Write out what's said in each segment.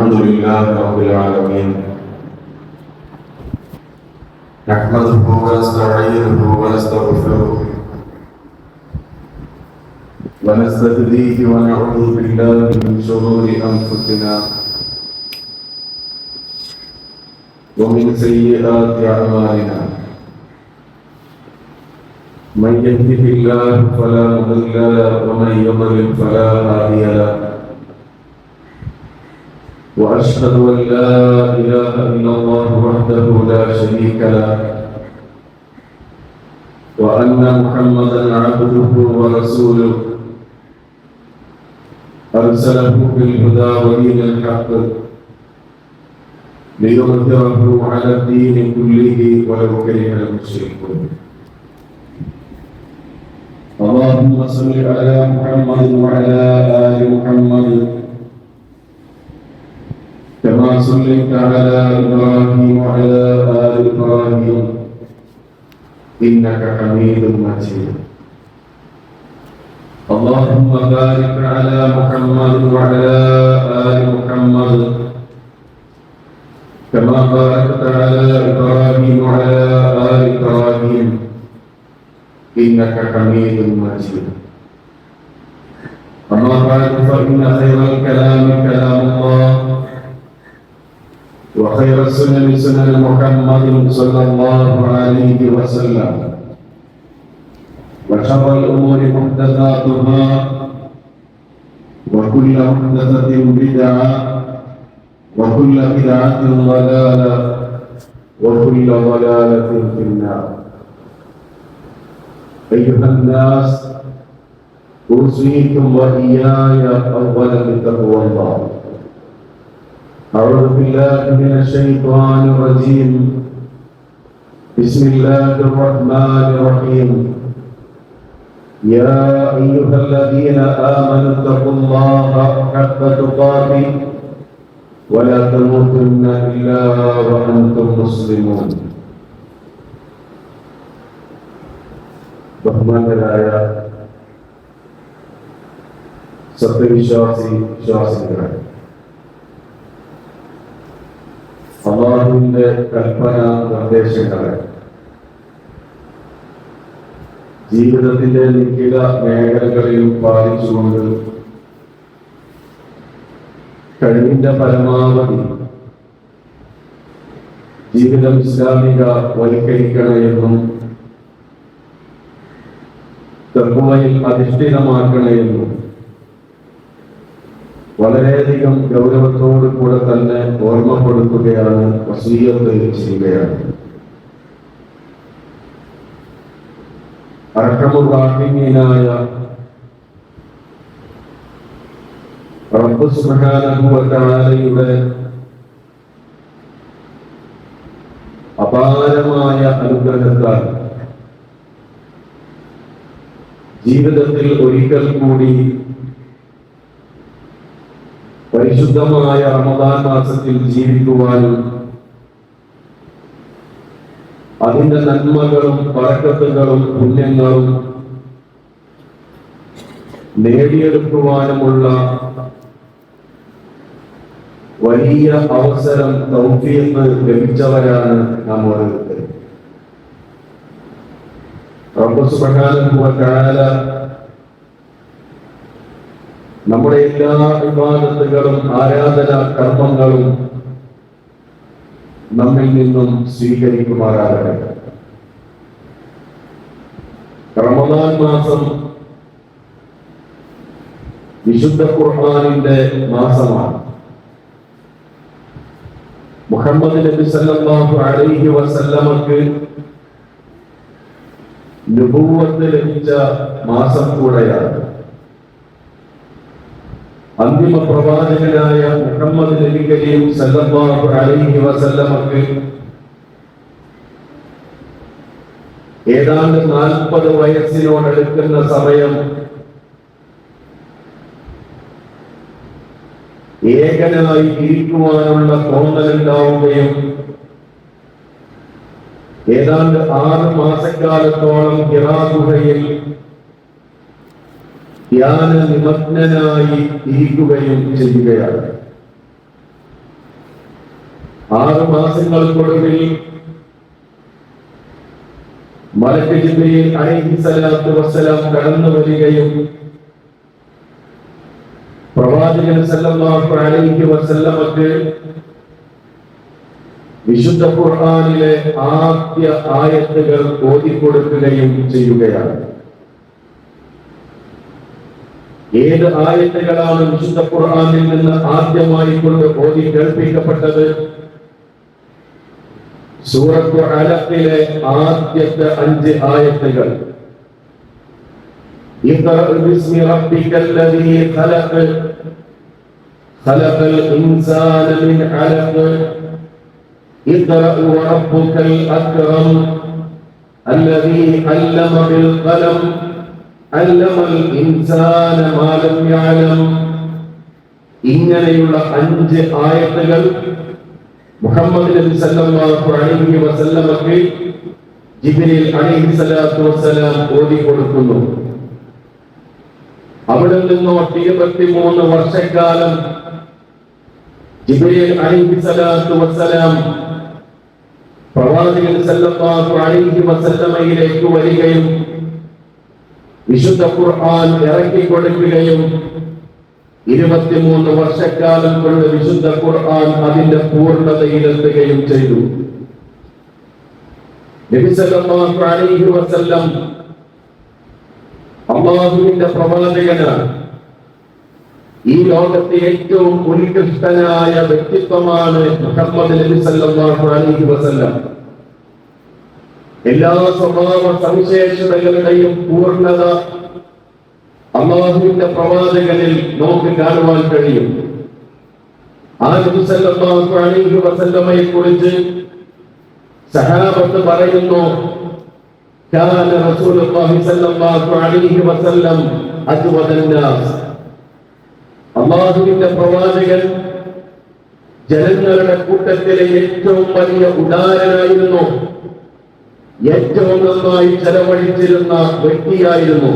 الحمد لله رب العالمين نحمده ونستعينه ونستغفره ونستهديه ونعوذ بالله من شرور أنفسنا ومن سيئات أعمالنا من يهده الله فلا مضل له ومن يضلل فلا هادي له وأشهد أن لا إله إلا الله وحده لا شريك له وأن محمدا عبده ورسوله أرسله بالهدى ودين الحق ليظهره على الدين كله ولو كره المشركون. اللهم صل على محمد وعلى آل محمد كما صليت على إبراهيم وعلى آل إبراهيم إنك حميد مجيد. اللهم بارك على محمد وعلى آل محمد كما باركت على إبراهيم وعلى آل إبراهيم إنك حميد مجيد. أما بعد فإن خير الكلام كلام الله وخير السنن سنن محمد صلى الله عليه وسلم وشر الأمور محدثاتها وكل محدثة بدعة وكل بدعة ضلالة وكل ضلالة في النار. أيها الناس أوصيكم وإياي أولا بتقوى الله. أعوذ بالله من الشيطان الرجيم. بسم الله الرحمن الرحيم. يا أيها الذين آمنوا اتقوا الله حق تقاته ولا تموتن إلا وأنتم مسلمون. ബഹുമാനരായ സത്യവിശ്വാസികളെ, അല്ലാഹുവിന്റെ കൽപ്പന നിർദ്ദേശങ്ങളെ ജീവിതത്തിന്റെ നിശ്ചിത മേഖലകളിലും പാലിച്ചുകൊണ്ട് കഴിവിന്റെ പരമാവധി ജീവിതം ഇസ്ലാമിക വൽക്കരിക്കണമെന്നും തഖ്വയിൽ അധിഷ്ഠിതമാക്കണമെന്നും വളരെയധികം ഗൗരവത്തോടു കൂടെ തന്നെ ഓർമ്മപ്പെടുത്തുകയാണ്, വസിയ്യത്ത് ചെയ്യുകയാണ്. അർഹമുർ റഹീമീനായ റബ്ബ് സുബ്ഹാനഹു വ തആലയുടെ അപാരമായ അനുഗ്രഹത്താൽ ജീവിതത്തിൽ ഒരിക്കൽ കൂടി പരിശുദ്ധമായ റമദാൻ മാസത്തിൽ ജീവിക്കുവാനും അതിന്റെ നന്മകളും ബറക്കത്തുകളും പുണ്യങ്ങളും നേടിയെടുക്കുവാനുമുള്ള വലിയ അവസരം തൗഫീഖ് ലഭിച്ചവരാണ് നാം ഓരോരുത്തരും. റബ്ബ് സുബ്ഹാനഹു വ തആല നമ്മുടെ എല്ലാ ഇബാദത്തുകളും ആരാധനാ കർമ്മങ്ങളും നമ്മിൽ നിന്നും സ്വീകരിക്കുമാറാകട്ടെ. റമദാൻ മാസം വിശുദ്ധ ഖുർആനിന്റെ മാസമാണ്. മുഹമ്മദ് നബി സല്ലല്ലാഹു അലൈഹി വസല്ലമക്ക് നബുവത്ത് ലഭിച്ച മാസം കൂടെയാണ്. അന്തിമ പ്രവാചകനായ മുഹമ്മദ് നബി കരീം സല്ലല്ലാഹു അലൈഹി വസല്ലമക്ക് ഏതാണ്ട് 40 വയസ്സിനോടടുക്കുന്ന സമയം ഏകനായി ഇരിക്കുവാനുള്ള തോന്നലുണ്ടാവുകയും ഏതാണ്ട് 6 മാസക്കാലത്തോളം ഹിറാ ഗുഹയിൽ ധ്യാന നിമഗ്നനായി ഇരിക്കുകയും ചെയ്യുകയാണ്. 6 മാസങ്ങൾക്കൊടുവിൽ മലക്ക് ജിബ്രീൽ അലൈഹിസ്സലാത്തു വസ്സലാം കടന്നു വരികയും പ്രവാചകൻ സല്ലല്ലാഹു അലൈഹി വസല്ലമക്ക് വിശുദ്ധ ഖുർആനിലെ ആദ്യ ആയത്തുകൾ ഓതിക്കൊടുക്കുകയും ചെയ്യുകയാണ്. ഏത് ആയത്തുകളാണ് വിശുദ്ധ ഖുർആനിൽ നിന്ന് ആദ്യമായി കൊണ്ട് ഓതി കേൾപ്പിക്കപ്പെട്ടത്? സൂറത്തു അലഖിലെ ആദ്യത്തെ 5 ആയത്തുകൾ. ഇഖ്റഅ ബിസ്മി റബ്ബിക്കല്ലദീ ഖലഖ ഖലഖൽ ഇൻസാന മിൻ അലഖ ഇഖ്റഅ വറബ്ബുക്കൽ അക്റം അല്ലദീ അല്ലമ ബിൽ ഖലം അല്ലമൽ ഇൻസാന മാ ലം യഅലം. ഇങ്ങനെയുള്ള 5 ആയത്തുകൾ മുഹമ്മദ് നബി സല്ലല്ലാഹു അലൈഹി വസല്ലമക്ക് ജിബ്രീൽ അലൈഹിസ്സലാത്തു വസ്സലാം ഓതി കൊടുക്കുന്നു. അവിടെ നിന്ന് 23 വർഷക്കാലം ജിബ്രീൽ അലൈഹിസ്സലാത്തു വസ്സലാം പ്രവാചകൻ സല്ലല്ലാഹു അലൈഹി വസല്ലമയിലേക്ക് വരികയും വിശുദ്ധ ഖുർആൻ ഇറക്കി കൊടുക്കുകയും 23 വർഷക്കാലം കൊണ്ട് വിശുദ്ധ ഖുർആൻ അതിന്റെ പൂർണ്ണതയിലെത്തുകയും ചെയ്തു. നബി സല്ലല്ലാഹു അലൈഹി വസല്ലം അല്ലാഹുവിന്റെ പ്രവാചകനാണ്. ഈ ലോകത്തെ ഏറ്റവും ഉത്കൃഷ്ടനായ വ്യക്തിത്വമാണ് മുഹമ്മദ് നബി സല്ലല്ലാഹു അലൈഹി വസല്ലം. എല്ലാ സ്വഭാവ സവിശേഷതകളുടെയും പൂർണ്ണത അല്ലാഹുവിന്റെ പ്രവാചകനിൽ നമുക്ക് കാണുവാൻ കഴിയും. ആ നബി സല്ലല്ലാഹു അലൈഹി വസല്ലമയെ കുറിച്ച് സഹാബത്ത് പറയുന്നു, കാന റസൂലുള്ളാഹി സല്ലല്ലാഹു അലൈഹി വസല്ലം അജ്വദൻ നാസ്. അല്ലാഹുവിന്റെ പ്രവാചകൻ ജനങ്ങളുടെ കൂട്ടത്തിലെ ഏറ്റവും വലിയ ഉദാരനായിരുന്നു, ഏറ്റവും നന്നായി ചെലവഴിച്ചിരുന്ന വ്യക്തിയായിരുന്നു.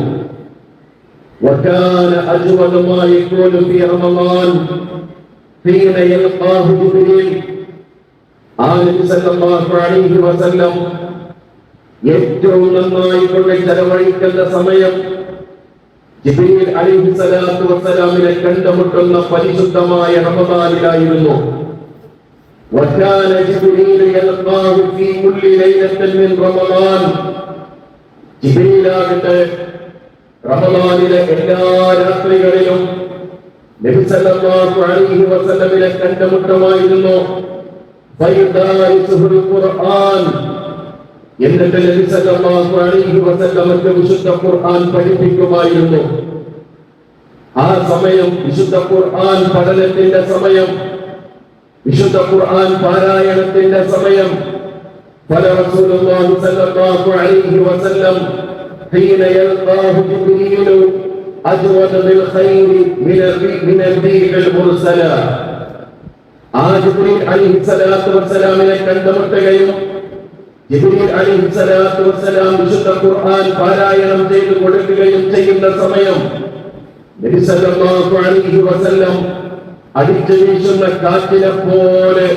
وكان أجود ما يكون في رمضان حين يلقاه جبريل. നബി സല്ലല്ലാഹു അലൈഹി വസല്ലം ഏറ്റവും നന്നായി കൊണ്ട് ചെലവഴിക്കുന്ന സമയം ജിബ്രീൽ അലൈഹിസ്സലാത്തു വസ്സലാമിനെ കണ്ടുമുട്ടുന്ന പരിശുദ്ധമായ റമദാനിലായിരുന്നു. وكان جبريل يلقاه في كل ليلة من رمضان. ജിബ്രീലാകട്ടെ റമദാനിലെ എല്ലാ രാത്രികളിലും നബി സല്ലല്ലാഹു അലൈഹി വസല്ലമിനെ കണ്ടുമുട്ടുമായിരുന്നു. ഫയദാരിസുൽ ഖുർആൻ. എന്നിട്ട് നബി സല്ലല്ലാഹു അലൈഹി വസല്ലമക്ക് വിശുദ്ധ ഖുർആൻ പഠിപ്പിക്കുമായിരുന്നു. ആ സമയം വിശുദ്ധ ഖുർആൻ പഠനത്തിന്റെ സമയം, വിശുദ്ധ ഖുർആൻ പാരായണത്തിന്റെ സമയം. ഫല റസൂലുള്ളാഹി സ്വല്ലല്ലാഹു അലൈഹി വസല്ലം حين يلقاه جبريل أجود بالخير من الريح المرسلة. ആ ജിബ്രീൽ അലൈഹിസ്സലാത്തു വസ്സലാമിനെ കണ്ടുമുട്ടുകയും ജിബ്രീൽ അലൈഹിസ്സലാത്തു വസ്സലാം വിശുദ്ധ ഖുർആൻ പാരായണം ചെയ്തു കൊടുക്കുകയും ചെയ്യുന്ന സമയം നബി സല്ലല്ലാഹു അലൈഹി വസല്ലം അടിച്ചു വീശുന്ന കാറ്റിനെ പോലെ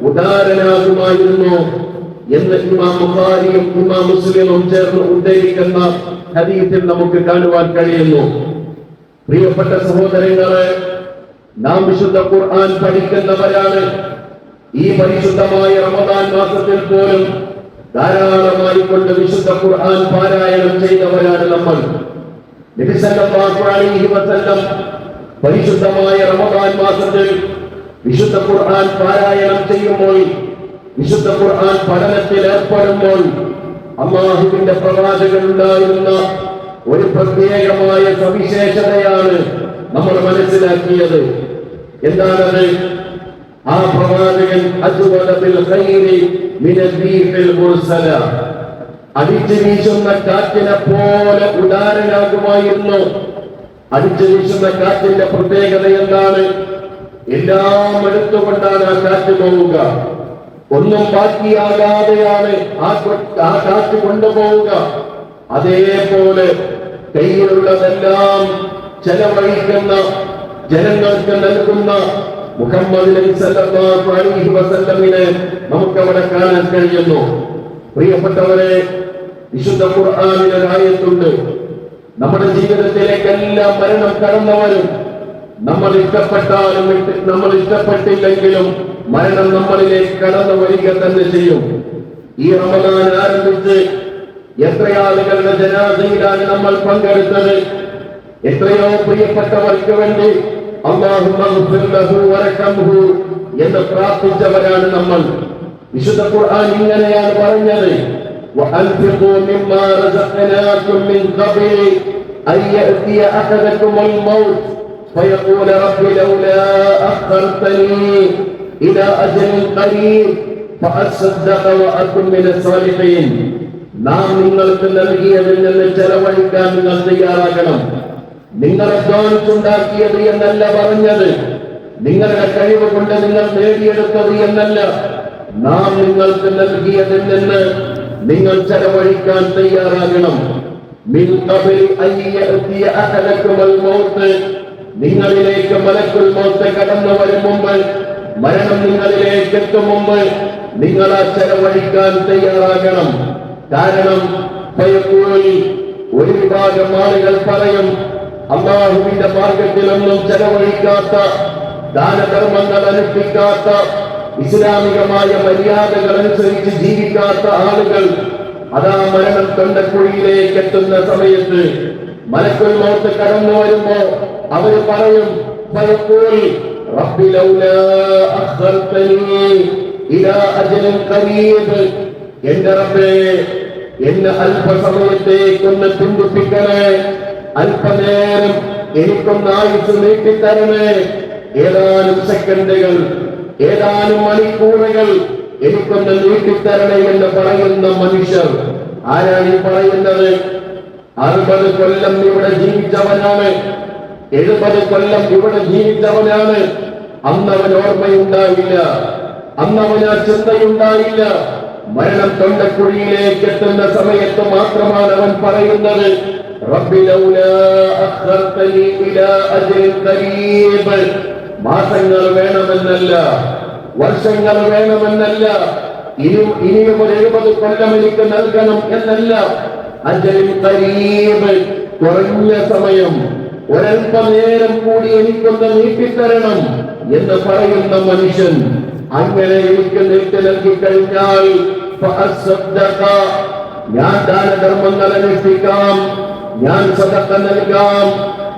ഉദാരനാകുമായിരുന്നു എന്ന് ഇമാം ബുഖാരിയും ഇമാം മുസ്ലിമും ചേർന്ന് ഉദ്ധരിക്കുന്ന ഹദീസിൽ നമുക്ക് കാണുവാൻ കഴിയുന്നു. പ്രിയപ്പെട്ട സഹോദരങ്ങളെ, നാം വിശുദ്ധ ഖുർആൻ പഠിക്കുന്നവരാണ്. ഈ പരിശുദ്ധമായ റമദാൻ മാസത്തിൽ പോലും ധാരാളമായി കൊണ്ട് വിശുദ്ധ ഖുർആൻ പാരായണം ചെയ്തവരാണ് നമ്മൾ. നബി സല്ലല്ലാഹു അലൈഹി വസല്ലം പരിശുദ്ധമായ റമദാൻ മാസത്തിൽ വിശുദ്ധ ഖുർആൻ പാരായണം ചെയ്യുമ്പോൾ, വിശുദ്ധ ഖുർആൻ പഠനത്തിൽ ഏർപ്പെടുമ്പോൾ അല്ലാഹുവിന്റെ പ്രവാചകനുണ്ടായിരുന്ന ഒരു പ്രത്യേകമായ സവിശേഷതയാണ് നമ്മൾ മനസ്സിലാക്കിയത്. എന്താണത്? ആ പ്രവാചകൻ അജ്വദ ബിൽ ഖൈരി മിനൽ റീഹിൽ മുർസല. അടിച്ചു വീശുന്ന കാറ്റിനെ പോലെ ഉദാരനാകുമായിരുന്നു. അടിച്ചു വീശുന്ന കാറ്റിന്റെ പ്രത്യേകത എന്താണ്? എല്ലാം എടുത്തുകൊണ്ടാണ് ആ കാറ്റ് പോവുക. ഒന്നും ബാക്കിയാകാതെയാണ് ആ കാറ്റ് കൊണ്ടുപോവുക. അതേപോലെ കയ്യിലുള്ളതെല്ലാം ചെലവഴിക്കുന്ന, ജനങ്ങൾക്ക് നൽകുന്ന, മുഹമ്മദ് നബി സല്ലല്ലാഹു അലൈഹി വസല്ലമിനെ നമുക്ക് അവിടെ കാണാൻ കഴിയുന്നു. പ്രിയപ്പെട്ടവരെ, വിശുദ്ധ ഖുർആനിൽ ഒരു ആയത്തുണ്ട്, നമ്മുടെ ജീവിതത്തിലേക്കെല്ലാം മരണം കടന്നു വരും. നമ്മൾ ഇഷ്ടപ്പെട്ടാലും നമ്മൾ ഇഷ്ടപ്പെട്ടില്ലെങ്കിലും മരണം നമ്മളിലേക്ക് കടന്നു വരിക തന്നെ ചെയ്യും. ഈ റമദാൻ ആരംഭിച്ച് എത്രയാളുകളുടെ ജനാസയിലാണ് നമ്മൾ പങ്കെടുത്തത്. എത്രയോ പ്രിയപ്പെട്ടവർക്ക് വേണ്ടി അല്ലാഹുമ്മ ഗ്ഫിർ ലഹു വറഹംഹു എന്ന് പ്രാർത്ഥിച്ചവരാണ് നമ്മൾ. വിശുദ്ധ ഖുർആൻ ഇങ്ങനെയാണ് പറഞ്ഞത്, വഅൻഫിഖൂ മിമ്മാ റസഖനാകും മിൻ ഖബ്ലി അൻ യഅതിയ അഹദകുമുൽ മൗത്ത് ഫയഖൂല റബ്ബി ലൗലാ അഖർതനി ഇലാ അജലിൻ ഖരീബ് ഫഅസ്സദ്ദഖ വഅകുൻ മിനസ് സാലിഹീൻ. നാം നിങ്ങൾക്ക് നൽകിയതിൽ നിന്ന് ചെലവഴിക്കാൻ നിങ്ങൾ തയ്യാറാകണം. നിങ്ങൾ അധ്വാനിച്ചുണ്ടാക്കിയത് എന്നല്ല പറഞ്ഞത്, നിങ്ങളുടെ കഴിവ് കൊണ്ട് നിങ്ങൾ നേടിയെടുത്തത് എന്നല്ല. നാം നിങ്ങൾക്ക് നൽകിയതിൽ നിന്ന് നിങ്ങൾ ചെലവഴിക്കാൻ തയ്യാറാകണം. മിൻ ഖബ്ലി അൻ യഅതിയ അഹദകുമുൽ മൗത്ത്, നിങ്ങളിലേക്ക് മലക്കുൽ മൗത്ത് കടന്നു വരും മുമ്പ്, മരണം നിങ്ങളിലേക്ക് എത്തും മുമ്പ് നിങ്ങൾ ആ ചെലവഴിക്കാൻ തയ്യാറാകണം. കാരണം ഒരു വിഭാഗം ആളുകൾ പറയും, അല്ലാഹുവിന്റെ മാർഗത്തിലൊന്നും ചെലവഴിക്കാത്ത, ദാനധർമ്മങ്ങൾ അനുഷ്ഠിക്കാത്ത, ഇസ്ലാമികമായ മര്യാദകൾ അനുസരിച്ച് ജീവിക്കാത്ത ആളുകൾ അതാ മരണം തൊണ്ടക്കുഴിയിലേക്ക് എത്തുന്ന സമയത്ത് മലക്കുൽ മൗത്ത് കടന്നു വരുമ്പോ അവര് പറയും, റബ്ബി ലൗലാ അഖർതനി ഇലാ അജലിൻ ഖരീബ്, എന്റെ റബ്ബേ, എന്നെ അല്പസമയത്തേക്കൊന്ന് പിന്തിപ്പിക്കണേ, അല്പനേരം എനിക്കൊന്ന് ആയുസ് നീട്ടിത്തരണേ, ഏതാനും സെക്കൻഡുകൾ, ഏതാനും മണിക്കൂറുകൾ എനിക്കൊന്ന് നീട്ടിത്തരണേ എന്ന് പറയുന്ന മനുഷ്യർ ആരാണ് ഈ പറയുന്നത്? 60 കൊല്ലം ഇവിടെ ജീവിച്ചവനാണ്, 70 കൊല്ലം ഇവിടെ ജീവിച്ചവനാണ്. അന്നവൻ ഓർമ്മയുണ്ടായില്ല, അന്നവന് ചിന്തയുണ്ടായില്ല. മരണം തൊണ്ടക്കുഴിയിലേക്ക് എത്തുന്ന സമയത്ത് മാത്രമാണ് അവൻ പറയുന്നത്, റബ്ബി ലൗലാ അഖർതനി ഇലാ അജ്ലിൻ ഖരീബ്. മാസങ്ങൾ വേണമെന്നല്ല, വർഷങ്ങൾ വേണമെന്നല്ല, ഇനിയും ഒരു 70 കൊല്ലം എനിക്ക് നൽകണം എന്നല്ല. അജ്ലിൻ ഖരീബ്, കുറഞ്ഞ സമയം, ഒരൽപനേരം കൂടി എനിക്കൊന്ന് നീട്ടിത്തരണം എന്ന് പറയുന്ന മനുഷ്യൻ, അങ്ങനെ എനിക്ക് നീട്ടി നൽകി കഴിഞ്ഞാൽ ഞാൻ ദാനധർമ്മങ്ങൾ അനുഷ്ഠിക്കാം, ഞാൻ സദഖ നൽകാം,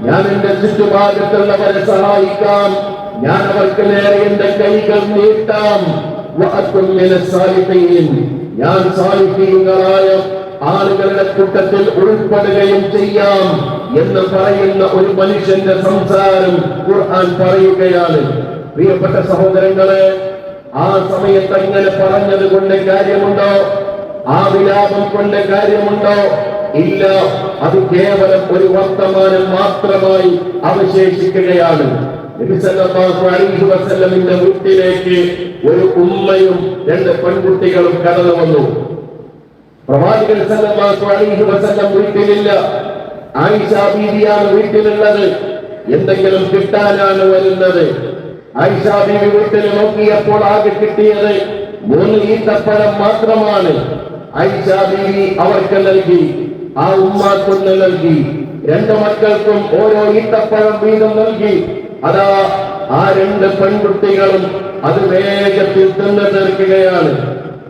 ഞാൻ എന്റെ ചുറ്റുഭാഗത്തുള്ളവരെ സഹായിക്കാം, ഞാൻ അവർക്ക് നേരെ എന്റെ കൈകൾ നീട്ടാം, ഞാൻ സാലിഹീങ്ങളായ ആളുകളുടെ കൂട്ടത്തിൽ ഉൾപ്പെടുകയും ചെയ്യാം എന്ന് പറയുന്ന ഒരു മനുഷ്യന്റെ സംസാരം ഖുർആൻ പറയുകയാണ്. പ്രിയപ്പെട്ട സഹോദരങ്ങളെ, ആ സമയത്ത് അങ്ങനെ പറഞ്ഞത് കൊണ്ട് കാര്യമുണ്ടോ? ആ വിലാപം കൊണ്ട് കാര്യമുണ്ടോ? ഇല്ല. അത് കേവലം ഒരു വർത്തമാനം മാത്രമായി അവശേഷിക്കുകയാണ്. നബി സല്ലല്ലാഹു അലൈഹി വസല്ലമിന്റെ വീട്ടിലേക്ക് ഒരു ഉമ്മയും 2 പെൺകുട്ടികളും കടന്നു വന്നു. പ്രവാചകൻ സല്ലല്ലാഹു അലൈഹി വസല്ലം വീട്ടിലില്ല, ആയിഷ ബീവിയാണ് വീട്ടിലുള്ളത്. എന്തെങ്കിലും കിട്ടാനാണ് വരുന്നത്. ആയിഷ ബീവി വീട്ടിൽ നോക്കിയപ്പോൾ ആകെ കിട്ടിയത് 3 ഈത്തപ്പഴം മാത്രമാണ്. ആയിഷ ബീവി അവർക്ക് നൽകി, ആ ഉമ്മാക്കൊന്ന് നൽകി, 2 മക്കൾക്കും ഓരോ ഈത്തപ്പഴം വീതം നൽകി. അതാ ആ 2 പെൺകുട്ടികളും അത് വേഗത്തിൽ തിന്നു തീർക്കുകയാണ്.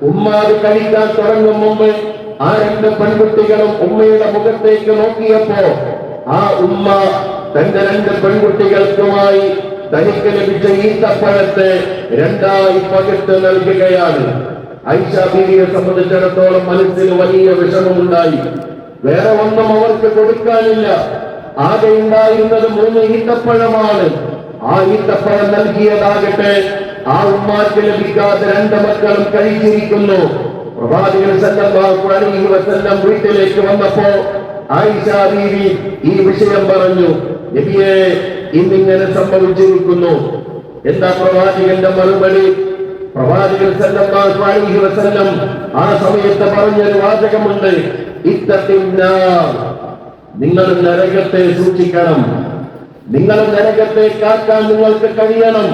ഉമ്മ അത് കഴിക്കാൻ തുടങ്ങും മുമ്പ് ആ 2 പെൺകുട്ടികളും ഉമ്മയുടെ മുഖത്തേക്ക് നോക്കിയപ്പോ ആ ഉമ്മ തന്റെ 2 പെൺകുട്ടികൾക്കുമായി തനിക്ക് ലഭിച്ച ഈത്തപ്പഴത്തെ 2ആയി പകിട്ട് നൽകുകയാണ്. ആയിഷ ബീവിയെ സംബന്ധിച്ചിടത്തോളം മനസ്സിന് വലിയ വിഷമമുണ്ടായി. വേറെ ഒന്നും അവർക്ക് കൊടുക്കാനില്ല. ആകെ ഉണ്ടായിരുന്നത് 3 ഈത്തപ്പഴമാണ്. ആ ഈത്തപ്പഴം നൽകിയതാകട്ടെ ആ ഉമ്മാക്ക് ലഭിക്കാതെ 2 മക്കളും കഴിച്ചിരിക്കുന്നു. പ്രവാചകൻ സല്ലല്ലാഹു അലൈഹി വസല്ലം വീട്ടിലേക്ക് വന്നപ്പോ ആയിഷ ബീവി ഈ വിഷയം പറഞ്ഞു, നബിയേ, ഇന്നിങ്ങനെ സംഭവിച്ചിരിക്കുന്നു. എന്താ പ്രവാചകന്റെ മറുപടി? പ്രവാചകൻ സല്ലല്ലാഹു അലൈഹി വസല്ലം ആ സമയത്ത് പറഞ്ഞൊരു വാചകമുണ്ട്, ഇത്തഖിന്നാർ, നിങ്ങൾ നരകത്തെ സൂക്ഷിക്കണം, നിങ്ങൾ നരകത്തെ കാക്കാൻ നിങ്ങൾക്ക് കഴിയണം.